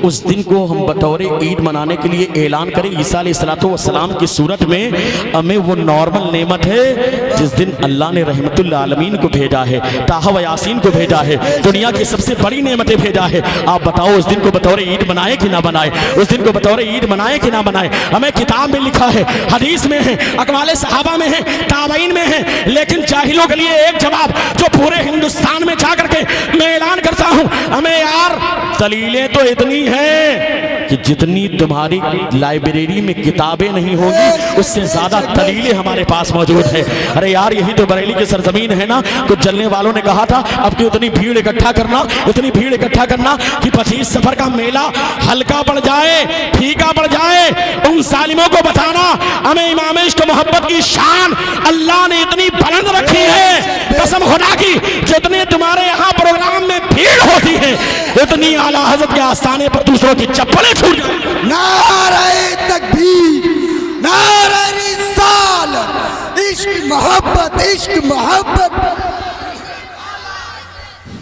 उस दिन को हम बतौर ईद मनाने के लिए ऐलान करें ईसा अलैहिस्सलाम की सूरत में। हमें वो नॉर्मल नेमत है जिस दिन अल्लाह ने रहमतुल आलमीन को भेजा है, ताहा व यासीन को भेजा है, दुनिया की सबसे बड़ी नेमतें भेजा है। आप बताओ उस दिन को बतौर ईद मनाए कि ना बनाए? उस दिन को बतौर ईद मनाए कि ना बनाए? हमें किताब में लिखा है, हदीस में है, अक़वाले सहाबा में है, ताबईन में है, लेकिन जाहिलों के लिए एक जवाब जो पूरे हिंदुस्तान में जाकर के मैं ऐलान करता हूं। हमें यार दलीलें तो इतनी हैं कि जितनी तुम्हारी लाइब्रेरी में किताबें नहीं होंगी उससे ज्यादा दलीलें हमारे पास मौजूद है। अरे यार यही तो बरेली की सरजमीन है ना। कुछ जलने वालों ने कहा था अब की उतनी भीड़ इकट्ठा करना, उतनी भीड़ इकट्ठा करना कि 25 सफर का मेला हल्का पड़ जाए, फीका पड़ जाए। उन सालिमों को बताना हमें इमाम इश्क मोहब्बत की शान अल्लाह ने इतनी बुलंद रखी है, कसम खुदा की जितने तुम्हारे यहाँ प्रोग्राम में भीड़ होती है उतनी आला हज़रत के आस्थाने पर दूसरों की चप्पलें छूट जाए। नारे तकबीर, नारे रिसालत, इश्क मोहब्बत, इश्क मोहब्बत।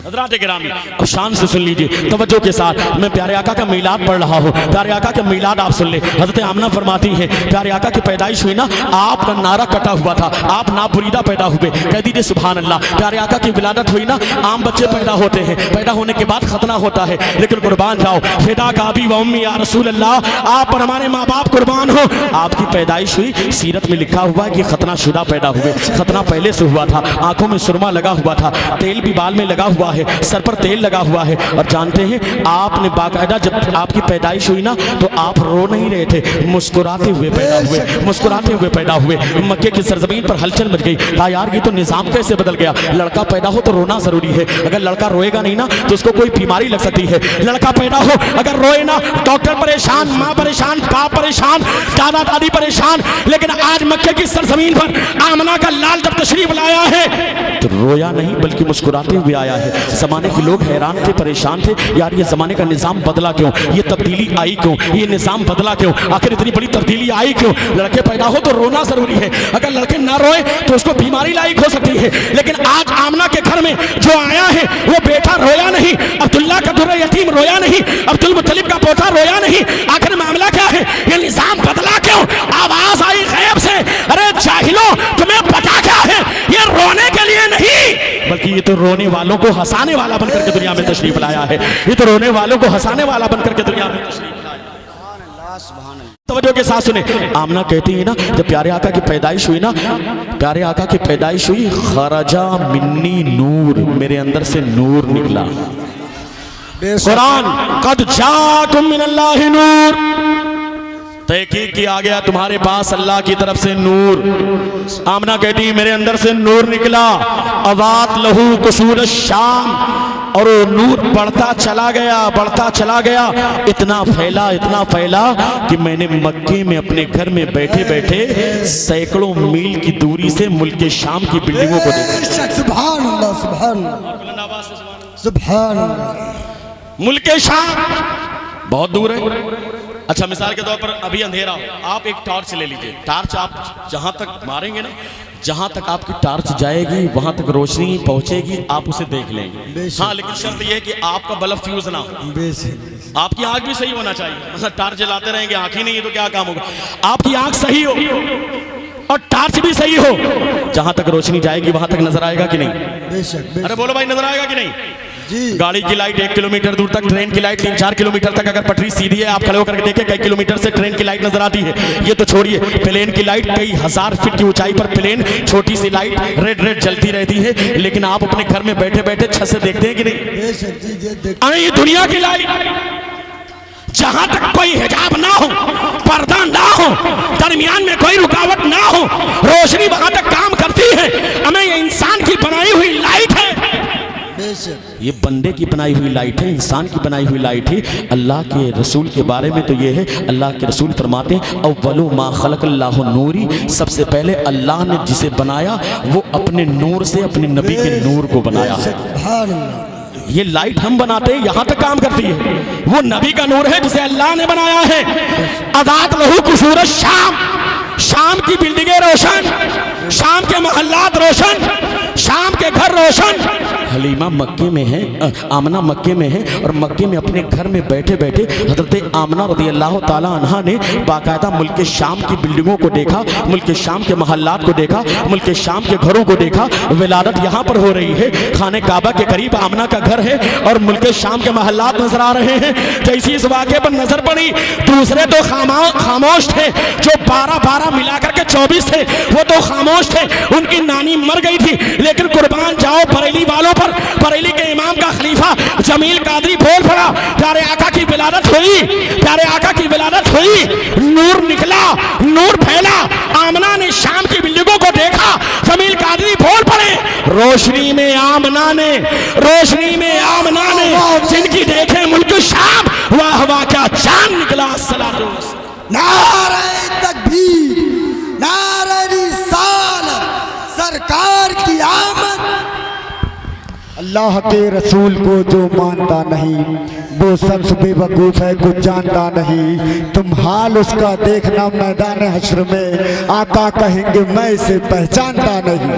हज़रात गिरामी अब शान से सुन लीजिए तवज्जो के साथ। मैं प्यारे आका का मीलाद पढ़ रहा हूँ, प्यारे आका का मीलाद आप सुन ले। हज़रत आमना फरमाती हैं प्यारे आका की पैदाइश हुई ना, आपका नारा कटा हुआ था, आप नाबुरीदा पैदा हुए। कह दीजिए सुभान अल्लाह। प्यारे आका की विलादत हुई ना, आम बच्चे पैदा होते हैं, पैदा होने के बाद खतना होता है, लेकिन कुर्बान जाओ फिदा का अबी व उम्मी या रसूल अल्लाह, आप पर हमारे माँ बाप कुर्बान हो। आपकी पैदाइश हुई, सीरत में लिखा हुआ है कि खतना शुदा पैदा हुए। खतना पहले से हुआ था, आंखों में सुरमा लगा हुआ था, तेल भी बाल में लगा हुआ है, सर पर तेल लगा हुआ है। और जानते हैं आपने बाकायदा जब आपकी पैदाइश हुई ना तो आप रो नहीं रहे थे, मुस्कुराते हुए पैदा हुए, मुस्कुराते हुए पैदा हुए। मक्के की सरजमीन पर हलचल मच गई। कहा यार ये तो निज़ाम कैसे बदल गया, लड़का पैदा हो तो रोना जरूरी है, अगर लड़का रोएगा नहीं ना तो उसको कोई बीमारी लग सकती है। लड़का पैदा हो अगर रोए ना, डॉक्टर परेशान, माँ परेशान, बाप परेशान, दादा दादी परेशान। लेकिन आज मक्के की सरजमीन पर आमना का लाल जब तशरीफ लाया है तो रोया नहीं बल्कि मुस्कुराते हुए आया है। जमाने के लोग हैरान थे, परेशान थे, यार ये जमाने का निजाम बदला क्यों, ये तब्दीली आई क्यों, ये निजाम बदला क्यों, आखिर इतनी बड़ी तब्दीली आई क्यों? लड़के पैदा हो तो रोना जरूरी है, अगर लड़के ना रोए तो उसको बीमारी लायक हो सकती है। लेकिन आज आमना के घर में जो आया है वो बेटा रोया नहीं, अब्दुल्ला का दुर्र यतीम रोया नहीं, अब्दुल मुत्तलिब का पोता रोया नहीं। आखिर मामला क्या है, ये निजाम बदला क्यों? आवाज आई गैब से, अरे जाहिलो तुम्हें पता क्या है, ये रोने के लिए नहीं बल्कि ये तो रोने वालों को हंसाने वाला बनकर के दुनिया में तशरीफ लाया है। ये तो रोने वालों को हंसाने वाला बनकर के दुनिया में तशरीफ लाया। तवज्जो के साथ सुने। आमना कहती है ना जब प्यारे आका की पैदाइश हुई ना, प्यारे आका की पैदाइश हुई, खरजा मिन्नी नूर, मेरे अंदर से नूर निकला। कुरान कद जाकुम मिनल्लाहि नूर, तहकीक किया गया तुम्हारे पास अल्लाह की तरफ से नूर। आमना कहती मेरे अंदर से नूर निकला, अवात लहू कुसूर शाम, और वो नूर बढ़ता चला गया, बढ़ता चला गया, इतना फैला कि मैंने मक्के में अपने घर में बैठे बैठे सैकड़ों मील की दूरी से मुल्क शाम की बिल्डिंगों को देखा। सुभान अल्लाह, सुभान अल्लाह, सुभान अल्लाह। मुल्क शाम बहुत दूर है, अच्छा मिसाल के तौर पर अभी अंधेरा हो, आप एक टॉर्च ले लीजिए। टॉर्च आप जहां तक मारेंगे ना, जहां तक आपकी टॉर्च जाएगी वहां तक रोशनी पहुंचेगी, आप उसे देख लेंगे। हाँ, लेकिन शर्त यह है कि आपका बल्ब फ्यूज ना हो। आपकी आंख भी सही होना चाहिए। मतलब टॉर्च जलाते रहेंगे, आंख ही नहीं है तो क्या काम होगा। आपकी आंख सही हो और टॉर्च भी सही हो, जहां तक रोशनी जाएगी वहां तक नजर आएगा कि नहीं? बेशक। अरे बोलो भाई, नजर आएगा कि नहीं? जी। गाड़ी की लाइट 1 किलोमीटर दूर तक, ट्रेन की लाइट 3-4 किलोमीटर तक, अगर पटरी सीधी है आप खड़े होकर के देखें कई किलोमीटर से ट्रेन की लाइट नजर आती है। ये तो छोड़िए, प्लेन की लाइट कई हजार फीट की ऊंचाई पर प्लेन, छोटी सी लाइट रेड रेड जलती रहती है, लेकिन आप अपने घर में बैठे बैठे छत से देखते हैं कि नहीं? बेशक जी, ये दुनिया की लाइट, जहां तक कोई हिजाब ना हो, पर्दा ना हो, दरमियान में कोई रुकावट ना हो, रोशनी वहां तक काम करती है। हमें ये इंसान की बनाई हुई लाइट है, ये बंदे की बनाई हुई लाइट है, इंसान की बनाई हुई लाइट है। अल्लाह के रसूल के बारे में तो ये है, अल्लाह के रसूल फरमाते हैं अव्वलु मा खलक़ल्लाहु नूरी, सबसे पहले अल्लाह ने जिसे बनाया वो अपने नूर से, अपने नबी के नूर को बनाया है। ये लाइट हम बनाते हैं, यहां तक काम करती है, वो नबी का नूर है जिसे अल्लाह ने बनाया है। अदात लहू कुसूर शाम, शाम की बिल्डिंगें रोशन, शाम के मोहल्लात रोशन, शाम के घर रोशन। हलीमा मक्के में है, आमना मक्के में है, और मक्के में अपने घर में बैठे बैठे हजरत आमना रज़ी अल्लाह ताला अन्हा ने बाकायदा मुल्क शाम की बिल्डिंगों को देखा, मुल्क शाम के मोहल्लात को देखा, मुल्क शाम के घरों को देखा। विलादत यहाँ पर हो रही है, खाने काबा के करीब आमना का घर है और मुल्क शाम के मोहल्लात नजर आ रहे हैं। जैसी इस वाक़े पर नजर पड़ी, दूसरे तो खामोश थे, जो 12-12 मिलाकर के 24 थे, वो तो खामोश थे, उनकी नानी मर गई थी। लेकिन कुर्बान जाओ बरेली वालों पर, बरेली के इमाम का खलीफा जमील कादरी बोल पड़ा, प्यारे आका की विलादत हुई, प्यारे आका की विलादत हुई, नूर निकला, नूर फैला। आमना ने शाम की बिल्डिंगों को देखा, जमील कादरी बोल पड़े, रोशनी में आमना ने, रोशनी में आमना ने जिनकी देखे मुल्क शाम, वाह वाह क्या चांद निकला। नारे तकबीर, नारे रिसालत, सरकार की आमद। अल्लाह के रसूल को जो मानता नहीं वो शख्स बेवकूफ़ है, कुछ जानता नहीं। तुम हाल उसका देखना मैदान हश्र में, आका कहेंगे मैं इसे पहचानता नहीं।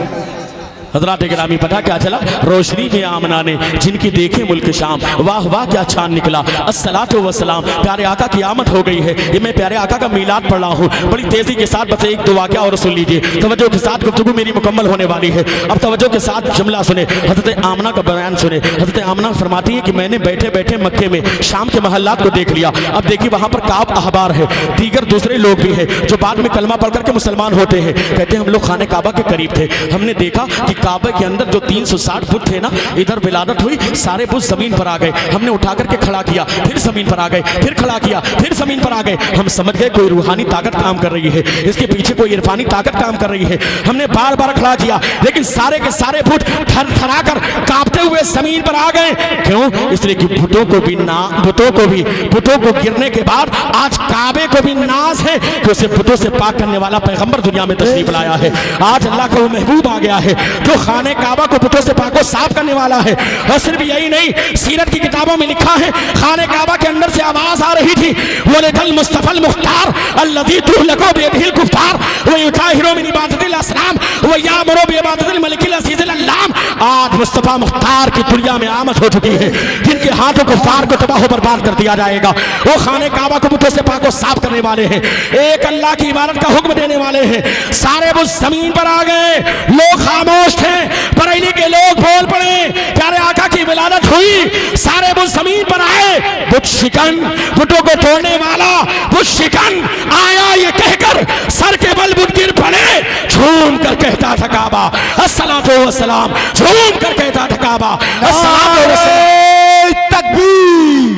हज़रात गिरामी, पता क्या चला? रोशनी में आमना ने जिनकी देखे मुल्क शाम, वाह वाह क्या चांद निकला। अस्सलातु वस्सलाम, प्यारे आका की आमद हो गई है। ये मैं प्यारे आका का मीलाद पढ़ रहा हूँ, बड़ी तेजी के साथ बस एक दो वाक़या और सुन लीजिए, तवज्जो के साथ गुफ्तगू मेरी मुकम्मल होने वाली है। अब तवज्जो के साथ जुमला सुने, हज़रत आमना का बयान सुने। हज़रत आमना फरमाती है कि मैंने बैठे बैठे मक्के में शाम के महल्लात को देख लिया। अब देखिए वहाँ पर काब अहबार है, दीगर दूसरे लोग भी हैं जो बाद में कलमा पढ़ करके मुसलमान होते हैं। कहते हैं हम लोग खाने काबा के करीब थे, हमने देखा कि काबे के अंदर जो 360 बुत थे ना, इधर विलादत हुई, सारे बुत जमीन पर आ गए। हमने उठा करके खड़ा किया, फिर जमीन पर आ गए, फिर खड़ा किया, फिर जमीन पर आ गए। हम समझ गए कोई रूहानी ताकत काम कर रही है, इसके पीछे कोई इरफानी ताकत काम कर रही है। हमने बार बार खड़ा किया, लेकिन सारे के सारे बुत थरथरा कर कांपते हुए जमीन पर आ गए। क्यों? इसलिए कि बुतों को गिरने के बाद आज काबे को भी नाज है कि उसे बुतों से पाक करने वाला पैगंबर दुनिया में तशरीफ लाया है। आज अल्लाह का वो महबूब आ गया है जो खाने काबा को बुतों से पाक साफ करने वाला है। और सिर्फ यही नहीं, सीरत की किताबों में लिखा है खाने काबा के अंदर से आवाज आ रही थी, वो लेकल मुस्तफल मुख्तार अल्लज़ी तुहलको बियदिहिल कुफ्तार व युताहिरु मिन इबादतिल असनाम व यामुरु बिइबादतिल मलिकिल अज़ीज़िल अल्लाम। आज मुस्तफा मुख्तार की दुनिया में आमद हो चुकी है, जिनके हाथों कुफ्तार को तबाह बर्बाद कर दिया जाएगा। वो खाने काबा को बुतों से पाक साफ करने वाले हैं, एक अल्लाह की इबादत का हुक्म देने वाले हैं। सारे बुत जमीन पर आ गए, लोग खामोश थे, बरेली के लोग बोल पड़े, प्यारे आका की विलादत हुई, सारे बुत जमीन पर आए। बुत शिकन, बुतों को तोड़ने वाला बुत शिकन आया, ये कहकर सर के बल बुत गिर पड़े। झूम कर कहता था काबा अस्सलातु वस्सलाम, झूम कर कहता था काबा अस्सलातु वस्सलाम। तकबीर,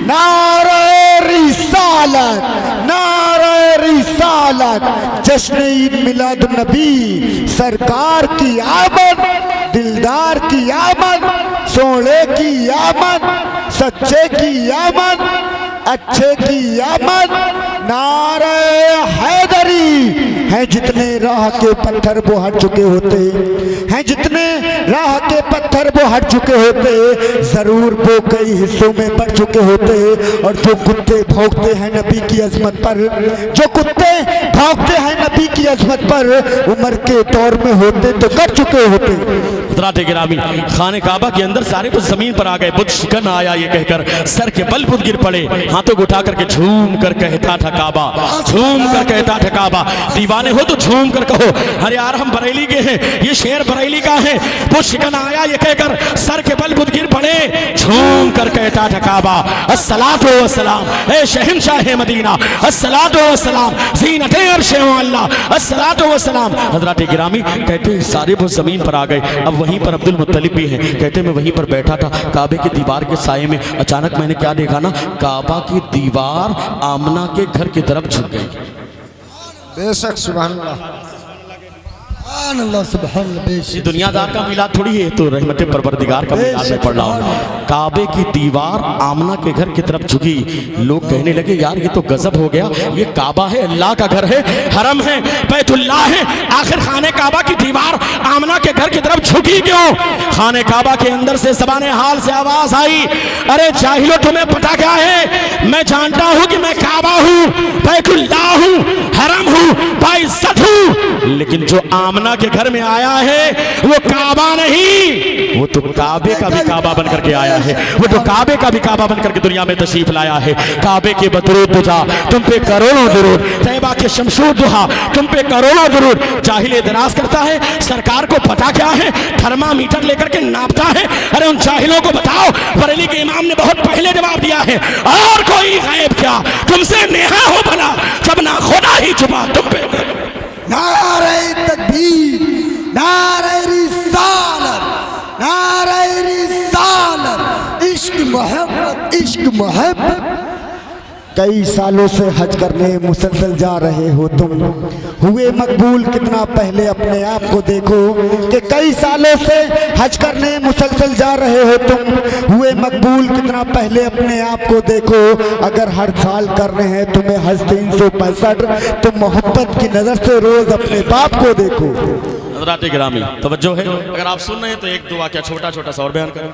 नारे रिसालत, नारे रिसालत, जश्न ईद मिलादुन नबी, सरकार की आमद, दिलदार की आमद, सोने की आमद, सच्चे की आमद, अच्छे की आमद। नारे हैदरी हैं जितने राह के पत्थर वो हट चुके होते हैं, जितने राह के पत्थर वो हट चुके होते, जरूर वो कई हिस्सों में बढ़ चुके होते। और जो कुत्ते भौंकते हैं नबी की अजमत पर, जो कुत्ते भौंकते हैं नबी की अजमत पर, उम्र के दौर में होते तो कर चुके होते। हज़रात गिरामी, खाने काबा के अंदर सारे तो जमीन पर आ गए। बुत शिकन आया ये कहकर सर के बल बुत गिर पड़े। हाथों को उठा करके झूम कर कहता था काबा, झूम कर कहता था काबा। दीवाने हो तो झूम कर कहो, अरे यार हम बरेली के हैं, ये शेर बरेली का है। बुत शिकन आया ये कहकर सर के बल बुत गिर पड़े। झूम कर कहता था काबा, अस्सलातु वस्सलाम ए शहंशाह मदीना, अस्सलातु वस्सलाम ज़ीनते अर्श अल्लाह, अस्सलातु वस्सलाम। हज़रात गिरामी कहते हैं सारे वो जमीन पर आ गए। अब वहीं पर अब्दुल मुत्तलिब भी हैं। कहते मैं वहीं पर बैठा था काबे की दीवार के साये में, अचानक मैंने क्या देखा ना, काबा की दीवार आमना के घर की तरफ झुक गई। बेशक सुभान अल्लाह सुभान अल्लाह। ये दुनियादार का मिलाद थोड़ी है, तो रहमत परवरदिगार का मिलाद में पढ़ रहा हूँ। काबे की दीवार आमना के घर की तरफ झुकी। लोग कहने लगे यार ये तो गजब हो गया, ये काबा है, अल्लाह का घर है, हरम है, बैतुल्लाह है, आखिर खाने काबा की दीवार आमना के घर की तरफ झुकी क्यों? खाने काबा के अंदर से ज़बाने हाल से आवाज आई, अरे जाहिलो तुम्हें पता क्या है, मैं जानता हूँ कि मैं काबा हूँ, बैतुल्लाह हूँ, हरम हूँ, बाइज्जत हूँ, लेकिन जो आमना के घर में आया है वो काबा नहीं, वो तो काबे का भी काबा बन करके आया है, वो तो काबे का भी काबा बन करके दुनिया में तशरीफ लाया है। काबे के बदरूद तुझा तुम पे करोड़ों दुरूद, तैयबा के शमशूर दुहा तुम पे करोड़ों दुरूद। जाहिल एतराज करता है सरकार को पता क्या है, थर्मामीटर लेकर के नापता है। अरे उन जाहिलों को बताओ, बरेली के इमाम ने बहुत पहले जवाब दिया है, और कोई गैब क्या तुमसे नेहा हो भला, जब ना खुदा ही छुपा तुम पे। नारे तकबीर, नारे रिसालत, नारे रिसालत, इश्क मोहब्बत, इश्क मोहब्बत। कई सालों से हज करने मुसलसल जा रहे हो तुम, हुए मकबूल कितना पहले अपने आप को देखो कि कई सालों से हज करने मुसलसल जा रहे हो तुम, हुए मकबूल कितना पहले अपने आप को देखो। अगर हर साल कर रहे हैं तुम्हें हज 365, तो मोहब्बत की नज़र से रोज अपने बाप को देखो। हज़रात गिरामी तवज्जो है, अगर आप सुन रहे हैं तो एक दुआ क्या छोटा छोटा सा और बयान करें।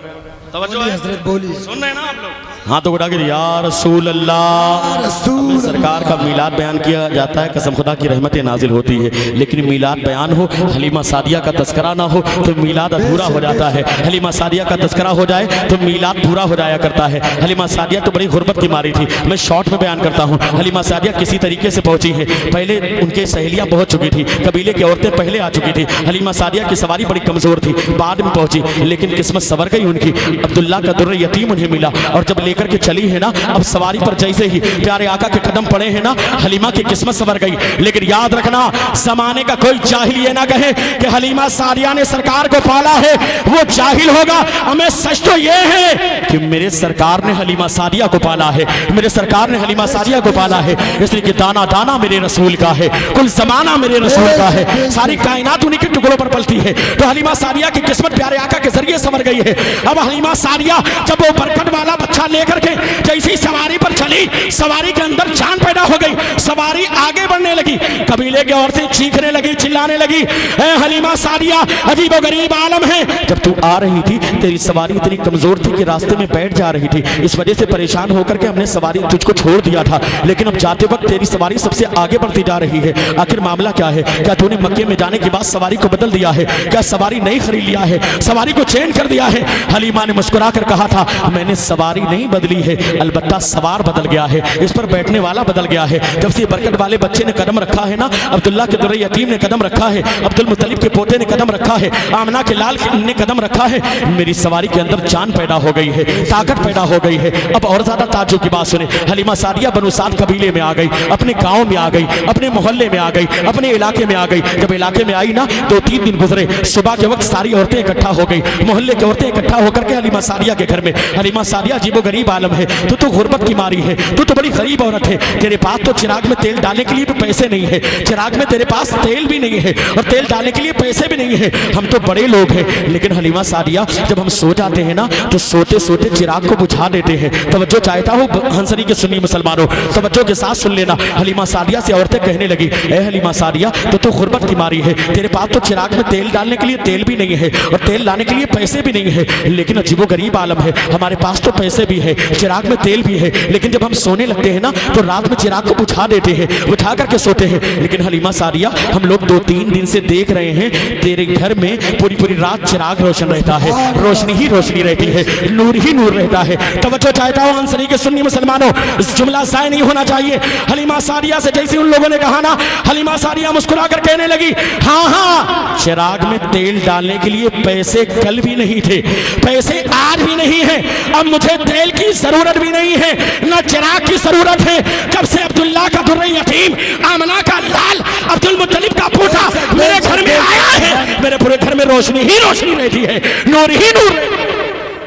तवज्जो है हजरत बोली, सुन रहे हैं ना आप लोग? हाँ तो उठा के या रसूल अल्लाह। रसूल सरकार का मीलाद बयान किया जाता है, कसम खुदा की रहमतें नाजिल होती है, लेकिन मीलाद बयान हो, हलीमा सादिया का तस्करा ना हो तो मीलाद अधूरा हो जाता है। हलीमा सादिया का तस्करा हो जाए तो मीलाद पूरा हो जाया करता है। हलीमा सादिया तो बड़ी गुर्बत की मारी थी, मैं शॉर्ट में बयान करता हूँ। हलीमा सादिया किसी तरीके से पहुंची है, पहले उनके सहेलियाँ पहुंच चुकी थी, कबीले की औरतें पहले आ चुकी थी। हलीमा सादिया की सवारी बड़ी कमजोर थी, बाद में पहुंची, लेकिन किस्मत सवर गई उनकी। अब्दुल्ला का दुर्र यतीम उन्हें मिला, और जब लेकर के चली है ना, अब सवारी पर जैसे ही प्यारे आका के कदम पड़े हैं ना, हलीमा की किस्मत सवर गई। लेकिन याद रखना, जमाने का कोई जाहिल ये ना कहे कि हलीमा सादिया ने सरकार को पाला है, वो जाहिल होगा। हमें सच तो ये है कि मेरे सरकार ने हलीमा सादिया को पाला है, मेरे सरकार ने हलीमा सादिया को पाला है, इसलिए कि दाना दाना मेरे रसूल का है, कुल जमाना मेरे रसूल का है, सारी कायनात उन्हीं के टुकड़ों पर पलती है। तो हलीमा सादिया की किस्मत प्यारे आका के जरिए संवर गई है। अब हलीमा सादिया जब वो बरकत वाला बच्चा लेकर के जैसी सवारी पर चली, सवारी के अंदर जान पैदा हो गई, सवारी आगे बढ़ने लगी, कबीले की औरतें चीखने लगी, चिल्लाने लगी, ए हलीमा सादिया अजीबो गरीब आलम है। जब तू आ रही थी तेरी सवारी इतनी कमजोर थी कि रास्ते में बैठ जा रही थी, इस वजह से परेशान होकर के हमने सवारी तुझको छोड़ दिया था, लेकिन अब जाते वक्त तेरी सवारी सबसे आगे बढ़ती जा रही है। आखिर मामला क्या है? क्या तूने मक्के में जाने के बाद सवारी को बदल दिया है? क्या सवारी नहीं खरीद लिया है? सवारी को चेंज कर दिया है? हलीमा ने मुस्कुरा कर कहा था, मैंने सवारी नहीं बदली है, अलबत्ता सवार बदल गया है, इस पर बैठने वाला बदल गया है। जब से बरकत वाले बच्चे ने कदम रखा है ना, अब्दुल्ला के दुर्र यतीम ने कदम रखा है, अब्दुल मुत्तलिब के पोते ने कदम रखा है, आमना के लाल ने कदम रखा है, मेरी सवारी के अंदर जान पैदा हो गई है, ताकत पैदा हो गई है। अब और ज्यादा ताज्जुब की बात सुने, हलीमा सादिया बनु साद कबीले में आ गई, अपने गांव में आ गई, अपने मोहल्ले में आ गई, अपने इलाके में आ गई। जब इलाके में आई ना, 2-3 दिन गुजरे, सुबह के वक्त सारी औरतें इकट्ठा हो गई, मोहल्ले की औरतें इकट्ठा होकर के हलीमा सादिया के घर में, हलीमा सादिया अजीबो गरीब आलम है, तू तो गुर्बत की मारी है, तू तो बड़ी गरीब औरत है, तेरे पास तो चिराग में तेल डालने के लिए भी पैसे नहीं है, चिराग में तेरे पास तेल भी नहीं है और तेल डालने के लिए पैसे भी नहीं है। हम तो बड़े लोग हैं। लेकिन हलीमा सादिया, जब हम सो जाते हैं ना तो सोते सोते चिराग को बुझा देते हैं। तवज्जो चाहता हूँ हंसनी के सुन्नी मुसलमानों, तवज्जो के साथ सुन लेना। हलीमा सादिया से औरतें कहने लगी, ए हलीमा सादिया, तो गुर्बत की मारी है, तेरे पास तो चिराग में तेल डालने के लिए तेल भी नहीं है और तेल लाने के लिए पैसे भी नहीं है। लेकिन अजीबो गरीब आलम है, हमारे पास तो पैसे भी है, चिराग में तेल भी है, लेकिन जब हम सोने लगते हैं ना तो रात में चिराग को बुझा देते हैं, बुझा करके सोते हैं। लेकिन हलीमा सादिया, हम लोग 2-3 दिन से देख रहे हैं तेरे घर में पूरी पूरी रात चिराग रोशन रहता है, रोशनी ही रोशनी रहती है, नूर ही नूर रहता है। तवज्जो चाहता हूं अंसरी के सुन्नी मुसलमानों, इस जुमला ज़ाय नहीं होना चाहिए। हलीमा सादिया से जैसे उन लोगों ने कहा ना, हलीमा सादिया मुस्कुरा कर कहने लगी, हाँ हाँ, चिराग में तेल डालने के लिए पैसे कल भी नहीं थे, पैसे आज भी नहीं है, अब मुझे तेल की जरूरत भी नहीं है, न चिराग की जरूरत है। जब से अब्दुल्ला का दुर्रे यतीम, आमना का लाल, अब्दुल मुत्तलिब का पोता मेरे घर में आया है, मेरे पूरे घर में रोशनी ही रोशनी रहती है, नूर ही नूर।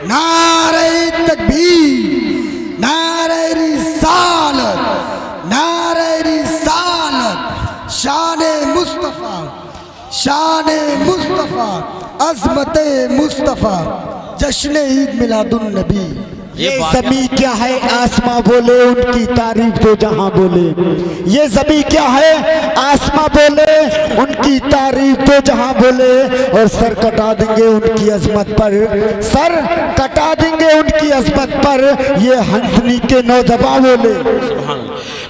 नारे तकबीर, नारे रिसालत, नारे रिसालत, शाने मुस्तफा, शाने मुस्तफा, अज़मते मुस्तफा, जश्न ईद मिलादुन नबी। ये ज़मीं क्या है आसमां बोले उनकी तारीफ तो जहां बोले, ये ज़मीं क्या है आसमां बोले उनकी तारीफ तो जहां बोले, और सर कटा देंगे उनकी अजमत पर, सर कटा देंगे उनकी अजमत पर, ये हंसनी के नौजवान बोले।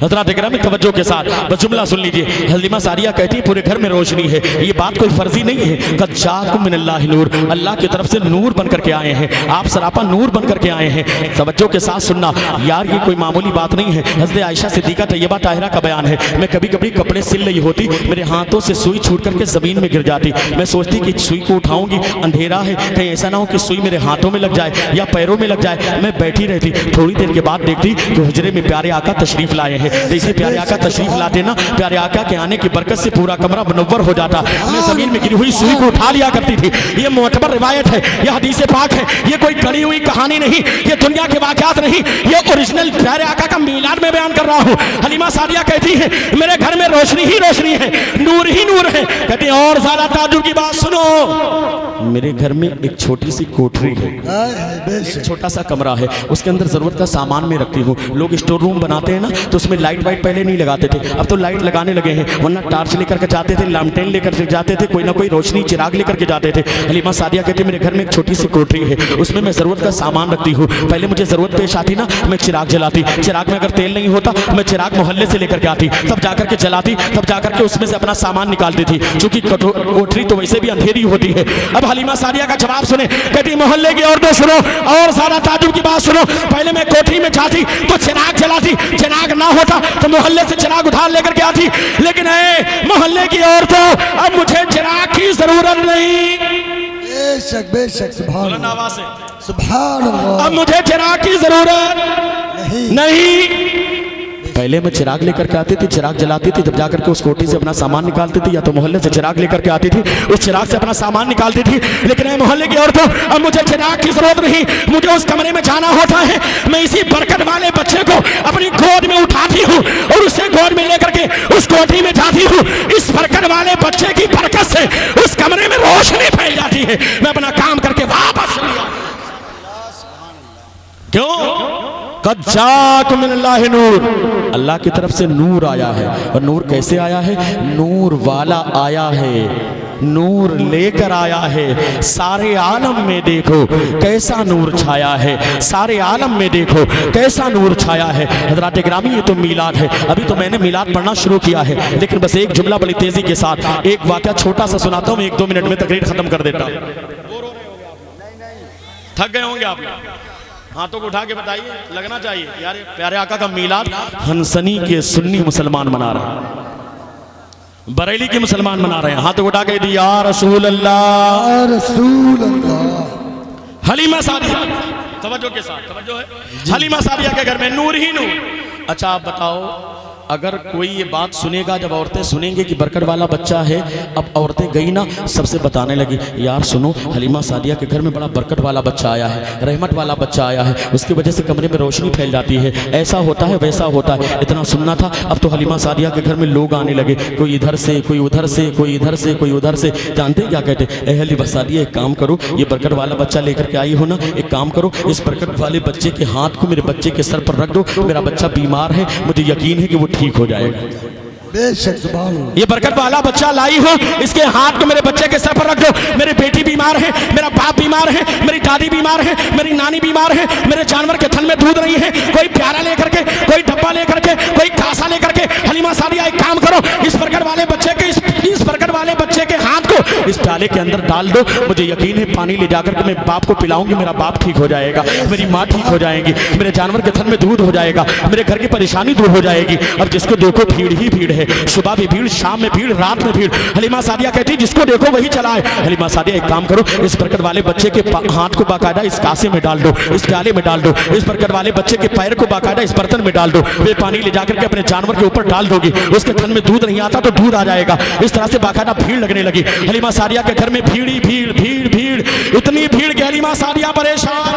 हज़रात इकराम तवज्जो के साथ बस जुमला सुन लीजिए। हलीमा सादिया कहती है पूरे घर में रोशनी है, ये बात कोई फर्जी नहीं है। कद जाकुम मिनल्लाहि नूर, अल्लाह की तरफ से नूर बन करके आए हैं, आप सरापा नूर बन करके आए हैं। तवज्जो के साथ सुनना यार, ये कोई मामूली बात नहीं है। हज़रत आयशा सिद्दीक़ा तैयबा ताहिरा का बयान है, मैं कभी कभी कपड़े सिल रही होती, मेरे हाथों से सुई छूट करके जमीन में गिर जाती, मैं सोचती कि सुई को उठाऊंगी, अंधेरा है, कहीं ऐसा ना हो कि सुई मेरे हाथों में लग जाए या पैरों में लग जाए। मैं बैठी रहती, थोड़ी देर के बाद देखती कि हुजरे में प्यारे आका तशरीफ लाए हैं। जैसे प्यारे आका तशरीफ लाते ना, प्यारे आका के आने की बरकत से पूरा कमरा मुनव्वर हो जाता। मैं जमीन में गिरी हुई सुई को उठा लिया करती थी। ये मोतबर रिवायत है, ये हदीस पाक है, ये कोई कड़ी हुई कहानी नहीं, ये दुनिया के वाक़यात नहीं, ये ओरिजिनल प्यारे आका का मीलाद में बयान कर रहा हूँ। हलीमा सादिया कहती है मेरे घर में रोशनी ही रोशनी है, नूर ही नूर है। कहती है और ज़्यादा ताज्जुब की बात सुनो, मेरे घर में एक छोटी सी कोठरी है, एक छोटा सा कमरा है, उसके अंदर जरूरत का सामान में रखती हूँ। लोग स्टोर रूम बनाते हैं ना तो उसमें लाइट वाइट पहले नहीं लगाते थे, अब तो लाइट लगाने लगे हैं, वरना टार्च लेकर के जाते थे, लैम्पटेन लेकर के जाते थे, कोई ना कोई रोशनी चिराग लेकर के जाते थे। हलीमा सादिया कहती है मेरे घर में एक छोटी सी कोठरी है, उसमें मैं जरूरत का सामान रखती हूँ। पहले मुझे जरूरत पेश आती ना, मैं चिराग जलाती, चिराग में अगर तेल नहीं होता मैं चिराग मोहल्ले से लेकर के आती, तब जाकर के जलाती, तब जाकर के उसमें से अपना सामान निकालती थी, क्योंकि कोठरी तो वैसे भी अंधेरी होती है। अब हलीमा सादिया का जवाब सुने, कहती मोहल्ले की औरतें सुनो और ज्यादा ताज्जुब की बात सुनो, पहले मैं कोठरी में जाती तो चिराग जलाती, चिराग ना होता तो मोहल्ले से चिराग उधार लेकर के आती, लेकिन मोहल्ले की औरतों अब मुझे चिराग की जरूरत नहीं। बेशक बेशक, सुभान अल्लाह, से सुभान अल्लाह, अब मुझे चिराग की जरूरत नहीं। पहले मैं चिराग लेकर के आती थी, चिराग जलाती थी, तब जाकर के उस कोठी से अपना सामान निकालती थी, या तो मोहल्ले से चिराग लेकर के आती थी, उस चिराग से अपना सामान निकालती थी। लेकिन मोहल्ले की औरतों अब मुझे चिराग की जरूरत नहीं, मुझे उस कमरे में जाना होता है, मैं इसी बरकत वाले बच्चे को अपनी गोद में उठाती हूँ और उसे गोद में लेकर के उस कोठी में जाती हूँ। इस बरकत वाले बच्चे की बरकत से उस कमरे में रोशनी फैल जाती है, मैं अपना काम करके वापस चली आती। क्यों? कद जाकुम मिनल्लाहि नूर, अल्लाह की तरफ से नूर आया है। और नूर कैसे आया है? नूर वाला आया है, नूर लेकर आया है। सारे आलम में देखो कैसा नूर छाया है, सारे आलम में देखो कैसा नूर छाया है। हज़रात गिरामी, ये तो मीलाद है, अभी तो मैंने मीलाद पढ़ना शुरू किया है, लेकिन बस एक जुमला बड़ी तेजी के साथ एक वाक़या छोटा सा सुनाता हूँ, 1-2 मिनट में तकरीर खत्म कर देता हूँ। थक गए होंगे आप, हाथों को उठा के बताइए, लगना चाहिए यार प्यारे आका का मीलाद हंसनी के सुन्नी मुसलमान मना रहे हैं, बरेली के मुसलमान मना रहे हैं। हाथों को उठा के दिया रसूल अल्लाह, या रसूल अल्लाह। हलीमा सादिया, तवज्जो के साथ, तवज्जो है, हलीमा सादिया के घर में नूर ही नूर। अच्छा आप बताओ, अगर कोई ये बात सुनेगा, जब औरतें सुनेंगे कि बरकत वाला बच्चा है, अब औरतें गई ना सबसे बताने लगी, यार सुनो हलीमा सादिया के घर में बड़ा बरकत वाला बच्चा आया है, रहमत वाला बच्चा आया है, उसकी वजह से कमरे में रोशनी फैल जाती है, ऐसा होता है वैसा होता है। इतना सुनना था। अब तो हलीमा सादिया के घर में लोग आने लगे, कोई इधर से, कोई उधर से, कोई इधर से, कोई उधर से। जानते क्या कहते, ए हलीमा सादिया एक काम करो, ये बरकत वाला बच्चा लेकर के आई हो ना, एक काम करो, इस बरकत वाले बच्चे के हाथ को मेरे बच्चे के सर पर रख दो, मेरा बच्चा बीमार है, मुझे यकीन है कि वो ठीक हो जाएगा। बेशक सुभान अल्लाह। ये बरकत वाला बच्चा लाई हो, इसके हाथ को मेरे बच्चे के सर पर रख दो, मेरी बेटी बीमार है, मेरा बाप बीमार है, मेरी दादी बीमार है, मेरी नानी बीमार है, मेरे जानवर के थन में दूध नहीं है, कोई प्यारा लेकर के, कोई डब्बा लेकर के, कोई कासा लेकर के, हलीमा सादिया एक काम करो, इस बरकत वाले बच्चे के इस बरकत वाले बच्चे के हाथ को इस प्याले के अंदर डाल दो, मुझे यकीन है पानी ले जाकर के मैं बाप को पिलाऊंगी, मेरा बाप ठीक हो जाएगा, मेरी माँ ठीक हो जाएगी, मेरे जानवर के थन में दूध हो जाएगा, मेरे घर की परेशानी दूर हो जाएगी। अब जिसको देखो भीड़ ही भीड़ है, सुबह भी भीड़, शाम में भीड़, रात में भीड़। हलीमा सादिया कहती जिसको देखो वही चला है। हलीमा सादिया एक काम करो, इस बरकत वाले बच्चे के हाथ को बाकायदा इस कासे में डाल दो, इस प्याले में डाल दो, इस बरकत वाले बच्चे के पैर को बाकायदा इस बर्तन में डाल दो, वे पानी ले जाकर के अपने जानवर के ऊपर डाल दोगी, उसके थन में दूध नहीं आता तो दूध आ जाएगा। इस तरह से बाकायदा भीड़ लगने लगी। हलीमा सादिया के घर में भीड़ ही भीड़, भीड़ भीड़, इतनी भीड़ कि हलीमा सादिया परेशान,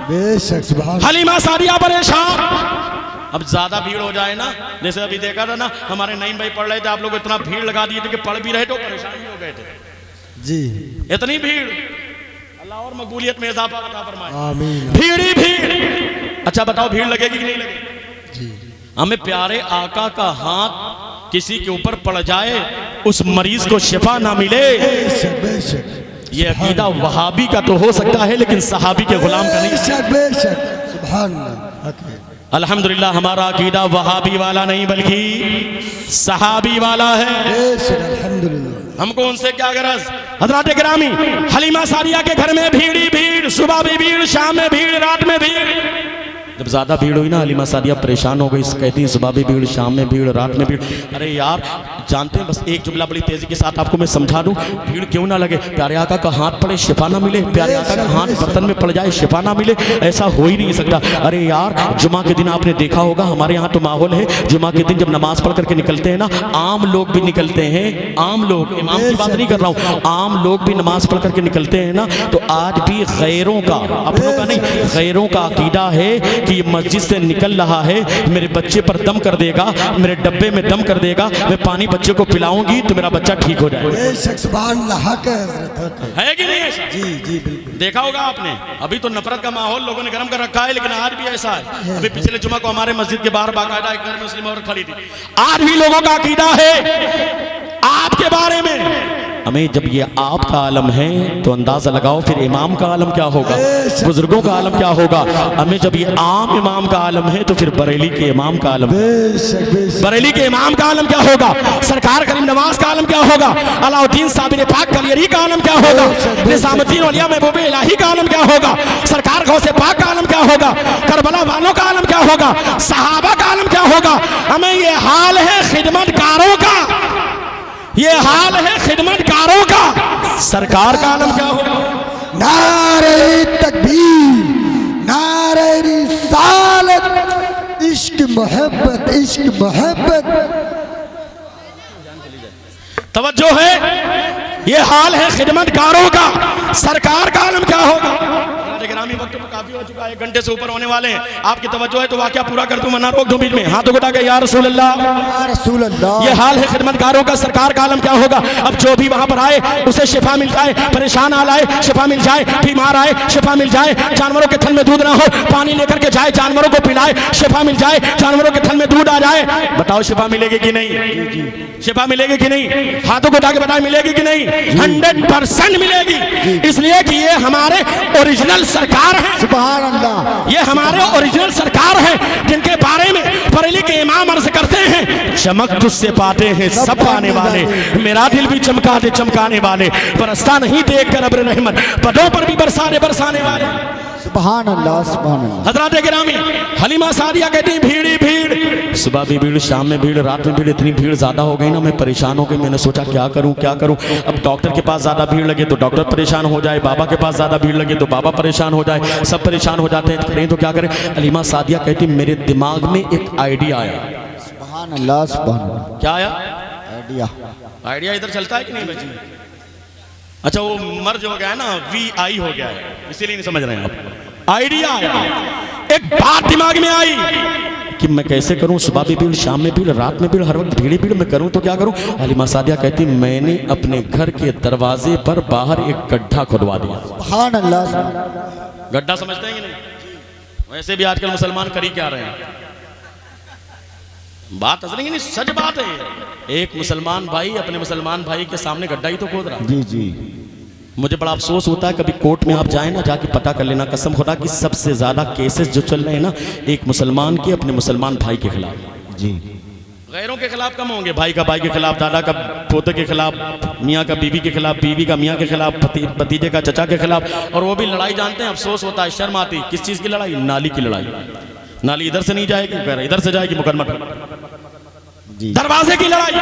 बेशक सुभान। हलीमा सादिया परेशान। अब ज्यादा भीड़ हो जाए ना, जैसे अभी देखा था ना, हमारे नईम भाई पढ़ रहे थे, आप लोग इतना भीड़ लगा दिए थे कि पढ़ भी रहे थे, परेशान भी हो गए थे जी। इतनी भीड़। अल्लाह और मकबूलियत में इजाफा अता फरमाए। आमीन। भीड़ ही भीड़। अच्छा बताओ भीड़ लगेगी कि नहीं लगेगी? जी। हमें प्यारे आका का हाथ किसी के ऊपर पड़ जाए, उस मरीज को शिफा ना मिले, बेशक बेशक। ये अकीदा वहाबी का तो हो सकता है, लेकिन सहाबी के गुलाम का नहीं। बेशक बेशक सुभान अल्लाह। अल्हम्दुलिल्लाह हमारा अकीदा वहाबी वाला नहीं बल्कि सहाबी वाला है। बेशक अल्हम्दुलिल्लाह। हमको उनसे क्या गरज। हज़रात गिरामी, हलीमा सादिया के घर में भीड़ ही भीड़, सुबह भी भीड़, शाम में भीड़, रात में भीड़। जब ज्यादा भीड़ हुई ना, हलीमा सादिया परेशान हो गई, कहती है सुबह भी भीड़, शाम में भीड़, रात में भीड़। अरे यार जानते हैं, बस एक जुमला बड़ी तेजी के साथ आपको मैं समझा दूं, भीड़ क्यों ना लगे, प्यारे आका का हाथ पड़े शिफा ना मिले, प्यारे आका का हाथ बर्तन में पड़ जाए शिफा ना मिले, ऐसा हो ही नहीं सकता। अरे यार जुमा के दिन आपने देखा होगा, हमारे यहाँ तो माहौल है, जुमा के दिन जब नमाज पढ़ करके निकलते हैं ना, आम लोग भी निकलते हैं, आम लोग, इमाम की बात नहीं कर रहा हूँ, आम लोग भी नमाज पढ़ करके निकलते हैं ना, तो आज भी गैरों का, अपनों का नहीं, गैरों का अकीदा है कि ये मस्जिद से निकल रहा है, मेरे बच्चे पर दम कर देगा, मेरे डब्बे में दम कर देगा, मैं पानी बच्चे को पिलाऊंगी तो मेरा बच्चा ठीक हो जाएगा। बेशक सुभान अल्लाह है कि नहीं ऐसा? जी जी बिल्कुल। देखा होगा आपने, अभी तो नफरत का माहौल लोगों ने गर्म कर रखा है, लेकिन आज भी ऐसा है। अभी पिछले जुमा को हमारे मस्जिद के बाहर बाकायदा एक गैर मुस्लिम औरत खड़ी थी। आज भी लोगों का अकीदा है आपके बारे में। हमें जब ये आपका आलम है तो अंदाजा लगाओ फिर इमाम का आलम क्या होगा, बुजुर्गों का आलम क्या होगा। हमें जब ये आम इमाम का आलम है तो फिर बरेली के इमाम का आलम, बरेली के इमाम का आलम क्या होगा, सरकार करीम नवाज का आलम क्या होगा, अलाउद्दीन साबिर पाक कलियरी का आलम क्या होगा, निजामुद्दीन औलिया महबूब इलाही का आलम क्या होगा, सरकार गौसे पाक का आलम क्या होगा, करबला वालों का आलम क्या होगा, सहाबा का आलम क्या होगा। हमें ये हाल है खिदमतकारों का, ये हाल है खिदमतकारों का, सरकार का आलम क्या होगा। नारे तकबीर, नारे रिसालत, इश्क मोहब्बत, इश्क मोहब्बत। तवज्जो है, ये हाल है खिदमतकारों का, सरकार का आलम क्या होगा। गिरामी वक्त तो काफी हो चुका है, 1 घंटे से ऊपर होने वाले हैं। आपकी तवज्जो है तो वाकया पूरा कर दूं, वरना रोक दूं बीच में। हाथों को उठा के या रसूल अल्लाह, या रसूल अल्लाह। ये हाल है खिदमतकारों का, सरकार का आलम क्या होगा। अब जो भी वहां पर आए उसे शिफा मिल जाए, परेशान हाल आए शिफा मिल जाए, बीमार आए शिफा मिल जाए, जानवरों के थन में दूध ना हो पानी लेकर के जाए, जानवरों को पिलाए शिफा मिल जाए, जानवरों के थन में दूध आ जाए। बताओ शिफा मिलेगी कि नहीं, शिफा मिलेगी कि नहीं, हाथों को उठा के बताए मिलेगी कि नहीं। 100% मिलेगी, इसलिए कि ये हमारे ओरिजिनल सरकार है, सुभान अल्लाह। ये हमारे ओरिजिनल सरकार है, जिनके बारे में बरेली के इमाम अर्ज करते हैं, चमक तुझसे पाते हैं सब पाने वाले, मेरा दिल भी चमका दे चमकाने वाले, बरसता नहीं देख कर अब्र रहमत, पदों पर भी बरसाने वाले। सुभान अल्लाह, सुभान अल्लाह। हज़रात गिरामी, हलीमा सादिया कहती हैं भीड़ ही भीड़, सुबह भी भीड़, शाम में भीड़, रात में भीड़। इतनी भीड़ ज्यादा हो गई ना, मैं परेशान हो गई। मैंने सोचा क्या करूं क्या करूं। अब डॉक्टर के पास ज्यादा भीड़ लगे तो डॉक्टर परेशान हो जाए, बाबा के पास ज्यादा भीड़ लगे तो बाबा परेशान हो जाए, सब परेशान हो जाते हैं। करें तो क्या करें। हलीमा सादिया कहती मेरे दिमाग में एक आइडिया आया, सुभान अल्लाह सुभान अल्लाह। क्या आया? आइडिया। आइडिया इधर चलता है कि नहीं बच्ची? अच्छा वो मर्ज हो गया है ना, VI हो गया है, इसीलिए नहीं समझ रहे हैं आप। आइडिया आया, एक बात दिमाग में आई कि मैं कैसे करूं, सुबह भी भीड़, शाम में भीड़, रात में भीड़, हर वक्त भीड़ भीड़ में करूं तो क्या करूं। हलीमा सादिया कहती मैंने अपने घर के दरवाजे पर बाहर एक गड्ढा खुदवा दिया। सुभान अल्लाह। गड्ढा समझते हैं कि नहीं? वैसे भी आजकल मुसलमान कर ही क्या रहे हैं, बात असली नहीं, सच बात है। एक मुसलमान भाई अपने मुसलमान भाई के सामने गड्ढा ही तो खोद रहा है। जी जी। मुझे बड़ा अफसोस होता है, कभी कोर्ट में आप जाए ना, जाके पता कर लेना, कसम खुदा की सबसे ज्यादा केसेस जो चल रहे हैं ना, एक मुसलमान के अपने मुसलमान भाई के खिलाफ। जी। गैरों के खिलाफ कम होंगे, भाई का भाई के खिलाफ, दादा का पोते के खिलाफ, मियाँ का बीवी के खिलाफ, बीवी का मियाँ के खिलाफ, भतीजे का चचा के खिलाफ। और वो भी लड़ाई जानते हैं, अफसोस होता है, शर्म आती। किस चीज की लड़ाई? नाली की लड़ाई। नाली इधर से नहीं जाएगी, इधर से जाएगी, मुकदमा। दरवाजे की लड़ाई,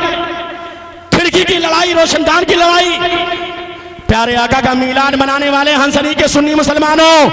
खिड़की की लड़ाई, रोशनदान की लड़ाई। प्यारे आका का मीलाद मनाने वाले हंसनी के सुन्नी मुसलमानों,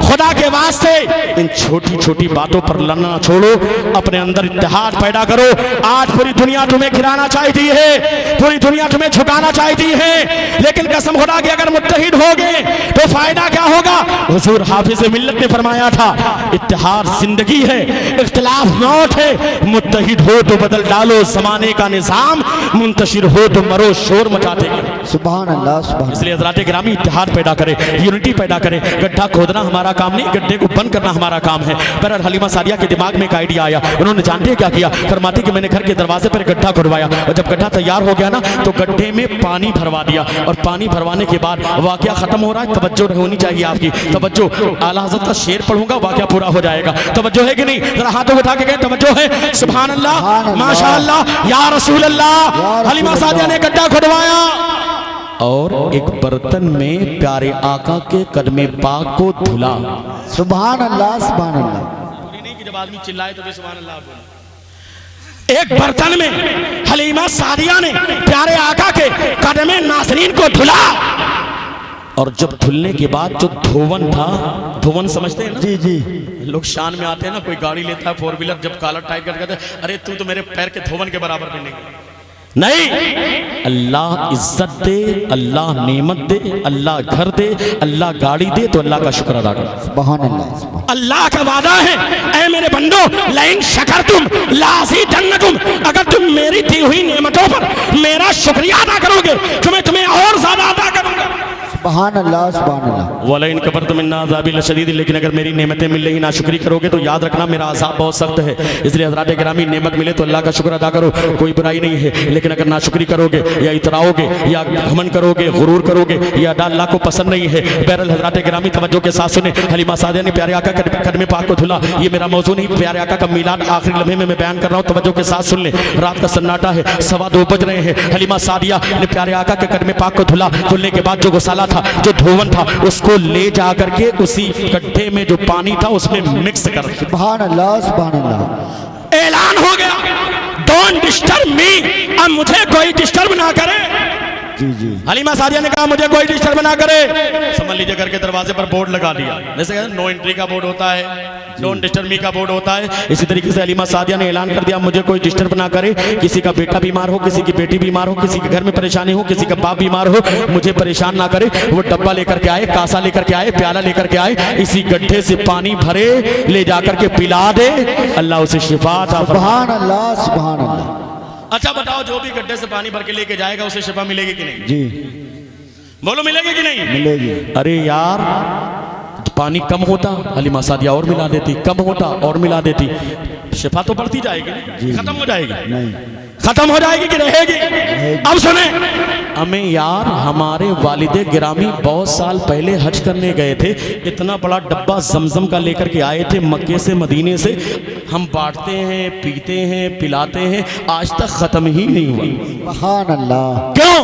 खुदा के वास्ते इन छोटी छोटी बातों पर लड़ना छोड़ो, अपने अंदर इत्तेहाद पैदा करो। आज पूरी दुनिया तुम्हें गिराना चाहती है, पूरी दुनिया तुम्हें झुकाना चाहती है, लेकिन कसम खुदा की अगर मुत्तहिद होगे तो फायदा क्या होगा? हुजूर हाफिज मिल्लत ने फरमाया था, इत्तेहाद जिंदगी है, इख्तिलाफ मौत है। मुत्तहिद हो तो बदल डालो जमाने का निजाम, मुंतशिर हो तो मरो शोर मचाते। सुभान अल्लाह सुभान। इसलिए हज़रात गिरामी इत्तेहाद पैदा करे, यूनिटी पैदा करे। गड्ढा खोदना हमारा काम नहीं, गड्ढे को बंद करना हमारा काम है। पर हलीमा सादिया के दिमाग में एक आइडिया आया, उन्होंने जानते हैं क्या किया? फरमाती कि मैंने घर के दरवाजे पर गड्ढा खुदवाया, और जब गड्ढा तैयार हो गया ना तो गड्ढे में पानी भरवा दिया, और पानी भरवाने के बाद वाकया खत्म हो रहा है। तवज्जो होनी चाहिए आपकी, तवज्जो। आला हज़रत का शेर पढ़ूंगा, वाकया पूरा हो जाएगा। तवज्जो है कि नहीं? जरा हाथों उठा के गए, तवज्जो है? सुभान अल्लाह, माशाअल्लाह, या रसूल अल्लाह। हलीमा सादिया ने गड्ढा खुदवाया और एक बर्तन में प्यारे आका के कदमे पाक को धुला। सुभान अल्लाह सुभान अल्लाह। नहीं कि जब आदमी चिल्लाए तो भी सुभान अल्लाह बोले। एक बर्तन में हलीमा सादिया ने प्यारे आका के कदमे नाज़रीन को धुला, और जब धुलने के बाद जो धोवन था, धोवन समझते हैं ना? जी जी। लोग शान में आते हैं ना, कोई गाड़ी लेता है 4 व्हीलर, जब कॉलर टाइट कर कहते हैं अरे तू तो मेरे पैर के धोवन के बराबर भी नहीं। अल्लाह इज्जत दे, अल्लाह नेमत दे, अल्लाह घर दे, अल्लाह गाड़ी दे तो अल्लाह का शुक्र अदा करो। सुभान अल्लाह। अल्लाह का वादा है, ऐ मेरे बंदो, लइन शकरतुम लाज़ीदन्नकुम, अगर तुम मेरी दी हुई नेमतों पर मेरा शुक्रिया अदा करोगे तो मैं तुम्हें और ज्यादा अदा करूंगा। सुभान अल्लाह सुभान अल्लाह। वलइन कफरतुम इन्ना अज़ाबी लशदीद, लेकिन अगर मेरी नेमतें मिल रही नाशुक्री करोगे तो याद रखना मेरा अज़ाब बहुत सख्त है। इसलिए हज़रात गिरामी, नेमत मिले तो अल्लाह का शुक्र अदा करो, कोई बुराई नहीं है। लेकिन अगर नाशुक्री करोगे या इतराओगे या घमंड करोगे, गुरूर करोगे, या अल्लाह को पसंद नहीं है। बहरहाल हज़रात गिरामी तवज्जो के साथ सुने, हलीमा सादिया ने प्यारे आका के कदमे पाक को धुला। ये मेरा मौजू नहीं, प्यारे आका का मीलाद आखिरी लम्हे में मैं बयान कर रहा हूँ, तवज्जो के साथ सुन ले। रात का सन्नाटा है, 2:15 बज रहे हैं। हलीमा सादिया ने प्यारे आका के कदमे पाक को धुला। धुलने के बाद जो गुसाला था, जो धोवन था, उसको ले जा करके उसी गड्ढे में जो पानी था उसमें मिक्स कर। सुभान अल्लाह सुभान अल्लाह। ऐलान हो गया, डोंट डिस्टर्ब मी, अब मुझे कोई डिस्टर्ब ना करे। जी जी। हलीमा सादिया ने कहा मुझे कोई डिस्टर्ब ना करे। समझ लीजिए घर के दरवाजे पर बोर्ड लगा दिया, जैसे नो एंट्री का बोर्ड होता है, डोंट डिस्टर्ब मी का बोर्ड होता है। इसी तरीके से हलीमा सादिया ने ऐलान कर दिया मुझे कोई डिस्टर्ब ना करे। किसी का बेटा बीमार हो, किसी की बेटी बीमार हो, किसी के घर में परेशानी हो, किसी का बाप बीमार हो, मुझे परेशान ना करे। वो डब्बा लेकर के आए, कासा लेकर के आए, प्याला लेकर के आए, इसी गड्ढे से पानी भरे, ले जाकर के पिला दे, अल्लाह उसे शिफा अता फरमाए। सुभान अल्लाह सुभान अल्लाह। अच्छा बताओ, जो भी गड्ढे से पानी भर के लेके जाएगा उसे शिफा मिलेगी कि नहीं? जी बोलो मिलेगी कि नहीं? मिलेगी। अरे यार, पानी कम होता, हलीमा सादिया और मिला देती, कम होता और मिला देती, शिफा तो बढ़ती जाएगी, खत्म हो जाएगी? नहीं, खत्म हो जाएगी कि रहेगी? अब सुने, हमें यार हमारे वालिदे गिरामी बहुत साल पहले हज करने गए थे, इतना बड़ा डब्बा जमजम का लेकर के आए थे मक्के से, मदीने से। हम बांटते हैं, पीते हैं, पिलाते हैं, आज तक खत्म ही नहीं हुआ। सुभान अल्लाह। क्यों?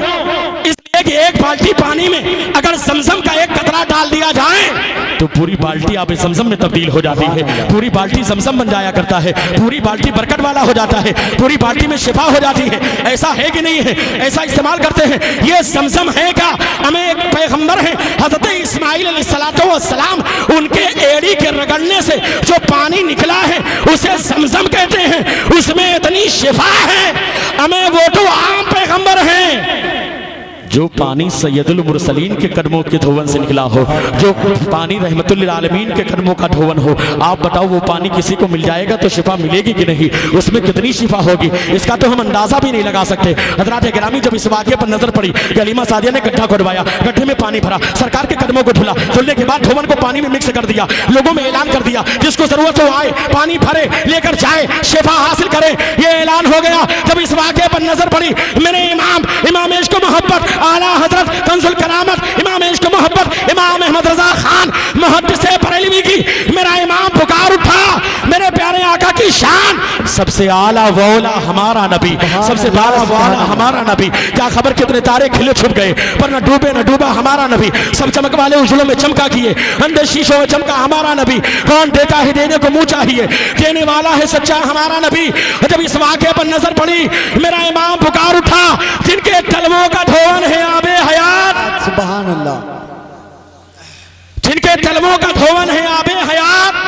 इसलिए कि एक बाल्टी पानी में अगर जमजम का एक कतरा डाल दिया जाए तो पूरी बाल्टी आबे जमजम में तब्दील हो जाती है, पूरी बाल्टी जमजम बन जाया करता है, पूरी बाल्टी बरकत वाला हो जाता है, पूरी बाल्टी में शिफा हो जाती है। ऐसा है कि नहीं है? ऐसा इस्तेमाल करते हैं। ये जमजम है क्या? हमें एक पैगंबर है हजरत इस्माइल अलैहिस्सलाम, उनके एड़ी के रगड़ने से जो पानी निकला है उसे जमजम कहते हैं। हैं उसमें इतनी शिफा है, हमें वो तो आम पैगंबर हैं। जो पानी सैयदुल मुरसलीन के कदमों के धोवन से निकला हो, जो पानी रहमतुल आलमीन के कदमों का धोवन हो, आप बताओ वो पानी किसी को मिल जाएगा तो शिफा मिलेगी कि नहीं? उसमें कितनी शिफा होगी इसका तो हम अंदाजा भी नहीं लगा सकते। हजरात गिरामी, जब इस वाक़े पर नजर पड़ी कि हलीमा सादिया ने गड्ढा खुदवाया, गड्ढे में पानी भरा, सरकार के कदमों को धुला, धुलने के बाद धोवन को पानी में मिक्स कर दिया, लोगों में ऐलान कर दिया जिसको जरूरत हो आए पानी भरे लेकर जाए शिफा हासिल करे, ये ऐलान हो गया। जब इस वाक़े पर नजर पड़ी मेरे इमाम इश्क मोहब्बत आला हजरत कंजुल करामत इमाम इश्क मोहब्बत इमाम अहमद रजा खान मुहद्दिस बरेलवी की, मेरा इमाम पुकार उठा, मेरे प्यारे आका की शान, सबसे आला वौला हमारा नबी, सबसे आला वौला हमारा नबी। क्या खबर कितने तारे खिले छुप गए पर न डूबे न डूबा हमारा नबी। सब चमक वाले उजलों में चमका किए, अंधे शीशों में चमका हमारा नबी। कौन देता है देने को मुंह चाहिए, देने वाला है सच्चा हमारा नबी। जब इस वाक़े पर नजर पड़ी मेरा इमाम पुकार उठा, जिनके तलवों का धोवन है आबे हयात, सुभान अल्लाह, जिनके तलवों का धोवन है आबे हयात,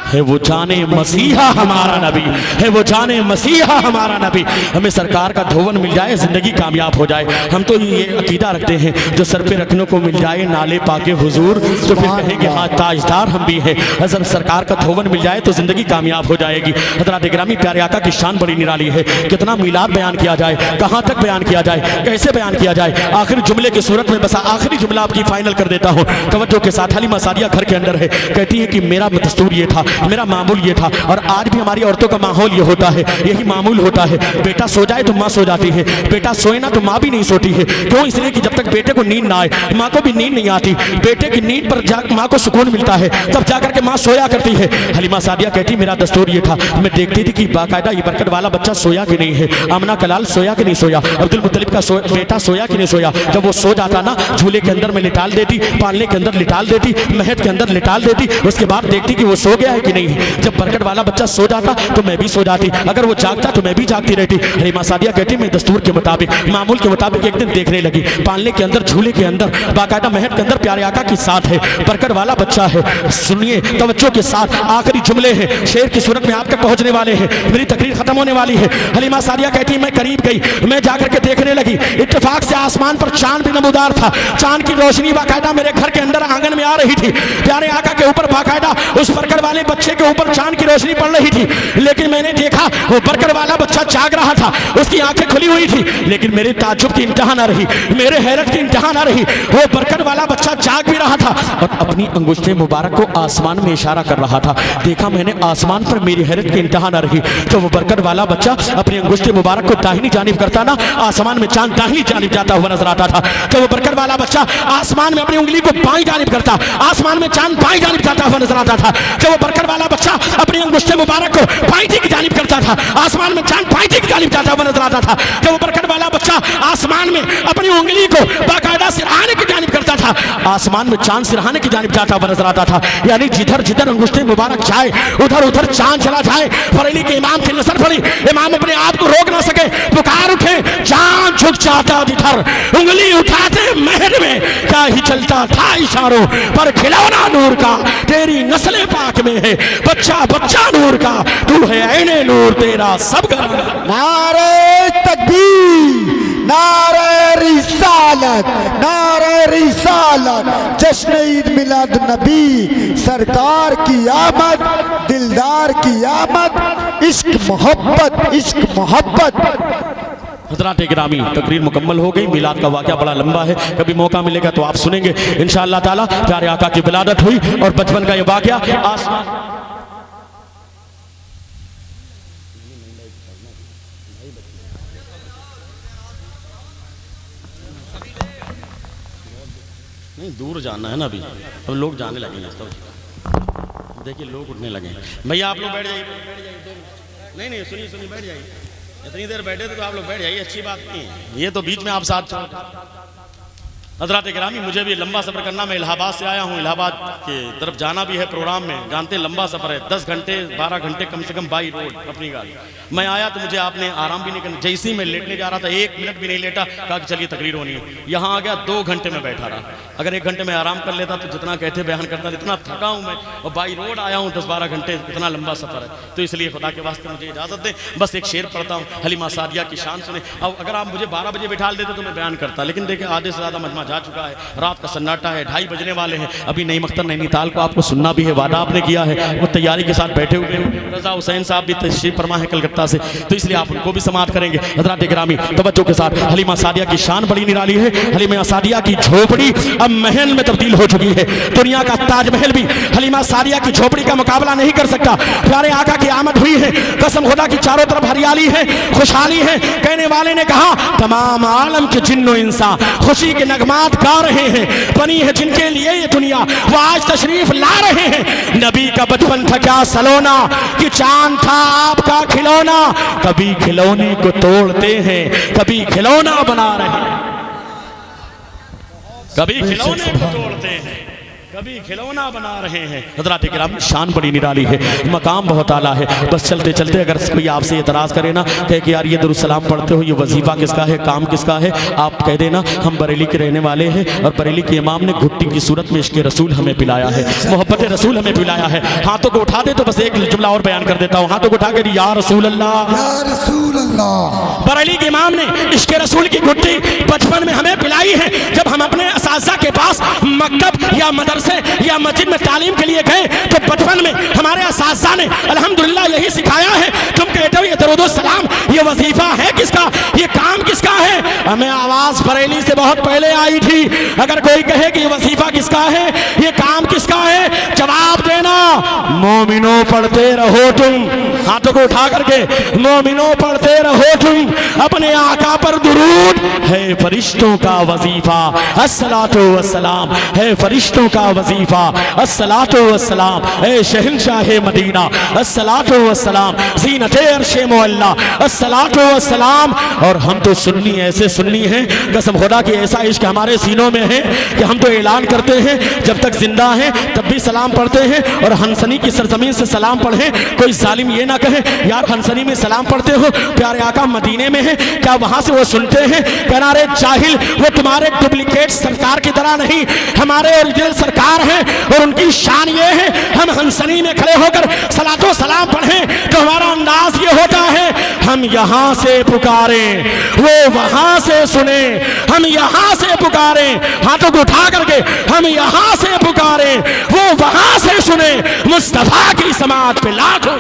है वो जाने मसीहा हमारा नबी, है वो जाने मसीहा हमारा नबी। हमें सरकार का धोवन मिल जाए जिंदगी कामयाब हो जाए। हम तो ये अकीदा रखते हैं जो सर पे रखने को मिल जाए नाले पाके हुजूर, तो फिर कहेंगे हाँ ताजदार हम भी हैं। अगर सरकार का धोवन मिल जाए तो जिंदगी कामयाब हो जाएगी। हज़रात गिरामी, प्यारे आका की शान बड़ी निराली है। कितना मीलाद बयान किया जाए, कहाँ तक बयान किया जाए, कैसे बयान किया जाए। आखिरी जुमले की सूरत में बस आखिरी जुमला आपकी फाइनल कर देता हूँ तवज्जो के साथ। हलीमा सादिया घर के अंदर है, कहती है कि मेरा दस्तूर ये था, मेरा मामूल ये था, और आज भी हमारी औरतों का माहौल ये होता है, यही मामूल होता है। बेटा सो जाए तो माँ सो जाती है, बेटा सोए ना तो माँ भी नहीं सोती है। क्यों? इसलिए कि जब तक बेटे को नींद ना आए माँ को भी नींद नहीं आती। बेटे की नींद पर माँ को सुकून मिलता है, तब जाकर के माँ सोया करती है। हलीमा सादिया कहती मेरा दस्तूर ये था, मैं देखती थी कि बाकायदा ये बरकत वाला बच्चा सोया कि नहीं है, आमना कलाल सोया कि नहीं सोया, अब्दुल मुत्तलिब का बेटा सोया कि नहीं सोया। जब वो सो जाता ना, झूले के अंदर में लिटाल देती, पालने के अंदर लिटाल देती, महद के अंदर लिटाल देती, उसके बाद देखती कि वो सो गया है कि नहीं। जब बरकत वाला बच्चा सो जाता तो मैं भी सो जाती, अगर वो जागता तो मैं भी जागती रहती। हलीमा सादिया कहती मैं दस्तूर के मुताबिक, मामूल के मुताबिक एक दिन देखने लगी, पालने के अंदर, झूले के अंदर, बाकायदा महद के अंदर प्यारे आका की साथ है, बरकत वाला बच्चा है। सुनिए तवज्जो के साथ, आखिरी जुमले हैं, शेर की सूरत में आप तक पहुंचने वाले हैं, मेरी तकरीर खत्म होने वाली है। हलीमा सादिया कहती मैं करीब गई, मैं जाकर के देखने लगी, इत्तेफाक से आसमान पर चांद भी नमूदार था, चांद की रोशनी बाकायदा मेरे घर के अंदर आंगन में आ रही थी। प्यारे आका के ऊपर बाकायदा उस बरकत वाले बच्चे के ऊपर चांद की रोशनी पड़ रही थी। लेकिन मैंने देखा वो बरकत वाला बच्चा जाग रहा था, उसकी आंखें खुली हुई थी, लेकिन मेरे ताज्जुब की इंतहा ना रही, मेरे हैरत की इंतहा ना रही। वो बरकत वाला बच्चा जाग भी रहा था और अपनी अंगुष्ठे मुबारक को आसमान में इशारा कर रहा था। देखा मैंने आसमान पर, मेरी हैरत की इंतहा ना रही। तो वो बरकत वाला बच्चा अपनी अंगुष्ठे मुबारक को दाहिनी जानिब करता ना, आसमान में चांद दाहिनी जानिब जाता हुआ नजर आता था। तो वो बरकत वाला बच्चा आसमान में अपनी उंगली को बाईं जानिब करता, आसमान में चांद बाईं जानिब जाता हुआ नजर आता था। जब वो बरकत वाला बच्चा अपनी अंगुष्ठे मुबारक को बाईं की जानिब करता था, आसमान में चांद बाईं की जानिब जाता हुआ नजर आता था। जब वो बरकत वाला बच्चा आसमान में अपनी उंगली को बाकायदा सिरहाने की जानिब करता था, आसमान में चांद सिरहाने की जानिब जाता हुआ नजर आता था। यानी जिधर जिधर अंगुष्ठे मुबारक जाए उधर उधर चांद चला जाए। बरेली के इमाम की नजर पड़ी, इमाम अपने आप को रोक ना सके, पुकार उठे, चांद झुक जाता जिधर, उंगली उठाते महल में क्या ही चलता था इशारों पर, खिलौना नूर का तेरी नस्ल पाक में है, बच्चा बच्चा नूर का तू है ऐने नूर तेरा सब घराना। नारे तकबीर, नारे रिसालत, नारे रिसालत, जश्न ईद मिलाद नबी, सरकार की आमद, दिलदार की आमद, इश्क मोहब्बत, इश्क मोहब्बत। हज़रात गिरामी, तकरीर मुकम्मल हो गई। मिलाद का वाक़या बड़ा लंबा है, कभी मौका मिलेगा तो आप सुनेंगे इंशाअल्लाह ताला। प्यारे आका की विलादत हुई और बचपन का ये वाक़या नहीं, दूर जाना है ना अभी, अब लोग जाने लगे हैं। तो देखिए लोग उठने लगे हैं। भैया आप लोग बैठ जाइए, नहीं नहीं सुनिए सुनिए, बैठ जाइए। इतनी देर बैठे थे तो आप लोग बैठ जाइए, अच्छी बात नहीं है। ये तो बीच में आप साथ हज़रात गिरामी, मुझे भी लंबा सफ़र करना, मैं इलाहाबाद से आया हूँ, इलाहाबाद के तरफ जाना भी है प्रोग्राम में, जानते लंबा सफ़र है, 10 घंटे 12 घंटे कम से कम बाई रोड अपनी गाड़ी। मैं आया तो मुझे आपने आराम भी नहीं करना, जैसे ही मैं लेटने जा रहा था 1 मिनट भी नहीं लेटा, कहा कि चलिए तकरीर होनी है। यहाँ आ गया 2 घंटे में बैठा रहा, अगर 1 घंटे में आराम कर लेता तो जितना कहते बयान करता, इतना थका हूँ मैं, और बाई रोड आया हूँ 10-12 घंटे, इतना लंबा सफ़र है। तो इसलिए खुदा के वास्ते मुझे इजाज़त दें, बस एक शेर पढ़ता हूँ, हलीमा सादिया की शान सुने। अब अगर आप मुझे 12 बजे बिठा देते तो मैं बयान करता, लेकिन देखिए आधे से ज़्यादा मजमा जा चुका है, रात का सन्नाटा है, 2:30 बजने वाले हैं, अभी नई मख्तर नैनीताल को आपको सुनना भी है, वादा आपने किया है, वो तैयारी के साथ बैठे हुए हैं। रजा हुसैन साहब भी तशरीफ फरमा है कलकत्ता से, तो इसलिए आप उनको भी समाअत करेंगे। हज़रात गिरामी, तवज्जो के साथ, हलीमा सादिया की शान बड़ी निराली है। हलीमा सादिया की झोपड़ी अब महल में तब्दील हो चुकी है। दुनिया का ताजमहल भी हलीमा सादिया की झोपड़ी का मुकाबला नहीं कर सकता। प्यारे आका की आमद हुई है, कसम खुदा की चारों तरफ हरियाली है, खुशहाली है। कहने वाले ने कहा तमाम आलम के जिन्नो इंसान खुशी के नगमात गा रहे हैं, बनी है जिनके लिए ये दुनिया वो आज तशरीफ ला रहे हैं। नबी का बचपन था क्या सलोना, कि चांद था आपका खिलौना, कभी खिलौने को तोड़ते हैं, कभी खिलौना बना रहे हैं, कभी खिलौने को तोड़ते हैं, कभी खिलौना बना रहे हैं। हज़रात किराम, शान बड़ी निराली है, मकाम बहुत आला है। बस चलते चलते अगर कोई आपसे एतराज़ करे ना, कहे कि यार ये दुरुस्सलाम पढ़ते हो, ये वजीफ़ा किसका है, काम किसका है, आप कह देना हम बरेली के रहने वाले हैं और बरेली के इमाम ने घुट्टी की सूरत में इश्क़ रसूल हमें पिलाया है, मोहब्बत रसूल हमें पिलाया है। हाथों को उठा दे तो बस एक जुमला और बयान कर देता हूँ, हाथों को उठा के या रसूल अल्लाह, या रसूल अल्लाह। बरेली के इमाम ने इश्क़ रसूल की घुट्टी बचपन में हमें पिलाई है। जब हम अपने असातिज़ा के पास मकतब या मदरसे या मस्जिद में तालीम के लिए गए तो बचपन में हमारे असातिज़ा ने अल्हम्दुलिल्लाह यही सिखाया है, तुम कहते हो ये दरूद सलाम, ये वजीफा है किसका, ये काम किसका है। हमें आवाज बरेली से बहुत पहले आई थी, अगर कोई कहे कि ये वजीफा किसका है, ये काम किसका है, जवाब देना मोमिनो पढ़ते रहो तुम, हाथों को उठा करके मोमिनो पढ़ते रहो तुम, अपने आका पर दुरूद है फरिश्तों का वजीफा, अस्सलातु वस्सलाम है फरिश्तों का वजीफा, अस्सलातु वस्सलाम ए शहंशाह मदीना, अस्सलातु वस्सलाम ज़ीनते अर्शे मुअल्ला, अस्सलातु वस्सलाम। और हम तो सुन्नी ऐसे सुन्नी हैं, कसम खुदा की ऐसा इश्क हमारे सीनों में है कि हम तो ऐलान करते हैं जब तक जिंदा हैं तब भी सलाम पढ़ते हैं, और हंसनी की सरजमीन से सलाम पढ़ें, कोई जालिम ये ना कहे यार हंसनी में सलाम पढ़ते हो, प्यारे आका मदीने में है, क्या वहां से वो सुनते हैं, कहना रे जाहिल वो तुम्हारे डुप्लीकेट सरकार की तरह नहीं, हमारे ओरिजिनल सरकार है, और उनकी शान ये है हम हंसनी में खड़े होकर सलातो सलाम पढ़ें तो हमारा अंदाज ये होता है हम यहाँ से पुकारें वो वहां से सुने, हम यहाँ से पुकारें, हाथों को उठा करके हम यहाँ से पुकारें वो वहां से सुने, मुस्तफा की समात पे लाखों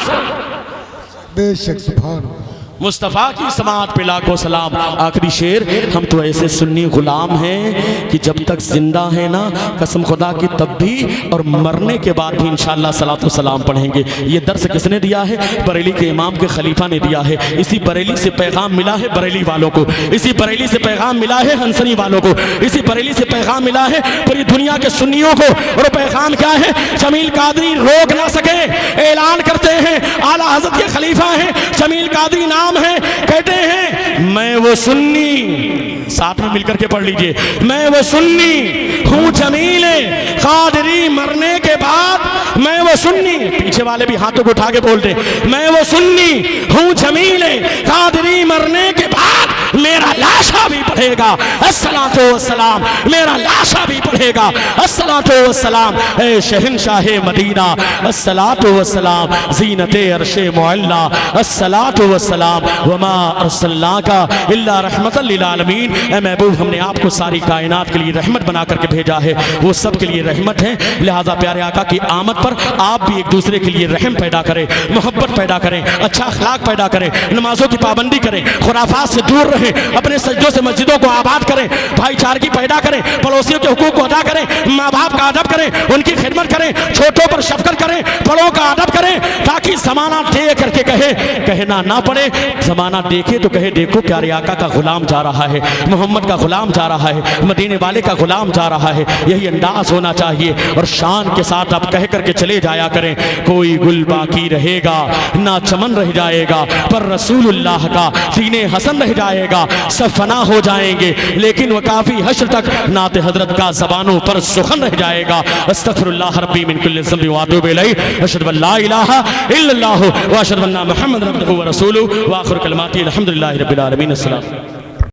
बेशक सुभान मुस्तफ़ा की समात पे लाखों सलाम। आखिरी शेर, हम तो ऐसे सुन्नी गुलाम हैं कि जब तक जिंदा है ना कसम खुदा की तब भी और मरने के बाद भी इंशाअल्लाह सलातो सलाम पढ़ेंगे। ये दर्स किसने दिया है, बरेली के इमाम के खलीफा ने दिया है। इसी बरेली से पैगाम मिला है बरेली वालों को, इसी बरेली से पैगाम मिला है हंसनी वालों को, इसी बरेली से पैगाम मिला है पूरी दुनिया के सुन्नियों को। और पैगाम क्या है, जमील कादरी रोक ना सके, ऐलान करते हैं आला हज़रत के खलीफा हैं, जमील कादरी नाम है, कहते हैं मैं वो सुन्नी, साथ में मिलकर के पढ़ लीजिए, मैं वो सुन्नी हूँ जमीले कादरी मरने के बाद, मैं वो सुन्नी, पीछे वाले भी हाथों को उठा के बोल दे, मैं वो सुन्नी हूँ जमीले कादरी मरने के बाद मेरा लाशा भी पढ़ेगा अस्सलातु वस्सलाम, मेरा लाशा भी पढ़ेगा अस्सलातु वस्सलाम ए शहंशाह मदीना, अस्सलातु वस्सलाम ज़ीनते अर्शे मुअल्ला, अस्सलातु वस्सलाम वमा अर्सलनाका इल्ला रहमतल लिल आलमीन। ए महबूब, हमने आपको सारी कायनात के लिए रहमत बना करके भेजा है, वो सब के लिए रहमत है, लिहाजा प्यारे आका की आमद पर आप भी एक दूसरे के लिए रहम पैदा करें, मोहब्बत पैदा करें, अच्छा अखलाक पैदा करें, नमाजों की पाबंदी करें, खुराफात से दूर रहें, अपने सज्जों से मस्जिदों को आबाद करें, भाईचारगी पैदा करें, पड़ोसियों के हुकूक को अदा करें, माँ बाप का अदब करें, उनकी खिदमत करें, छोटों पर शफकत करें, बड़ों का अदब करें, ताकि ज़माना देख करके कहना ना पड़े, ज़माना देखे तो कहे देखो प्यारे आका का गुलाम जा रहा है, मोहम्मद का गुलाम जा रहा है, मदीने वाले का गुलाम जा रहा है। यही अंदाज होना चाहिए और शान के साथ आप कह करके चले जाया करें, कोई गुल बाकी रहेगा ना चमन रह जाएगा, पर रसूलुल्लाह का दीने हसन रह जाएगा, सब फना हो जाए सुनाएंगे, लेकिन वह काफ़ी हश्र तक नाते हजरत का ज़बानों पर सुखन रह जाएगा। अस्तगफिरुल्लाह रब्बी मिन कुल्लि ज़ंबि व अतूबु इलैहि, अशहदु अल्ला इलाहा इल्लल्लाह व अशहदु अन्ना मुहम्मदन अब्दुहु व रसूलुहु व आखिरु कलिमाती अल्हम्दुलिल्लाहि रब्बिल आलमीन। अस्सलाम।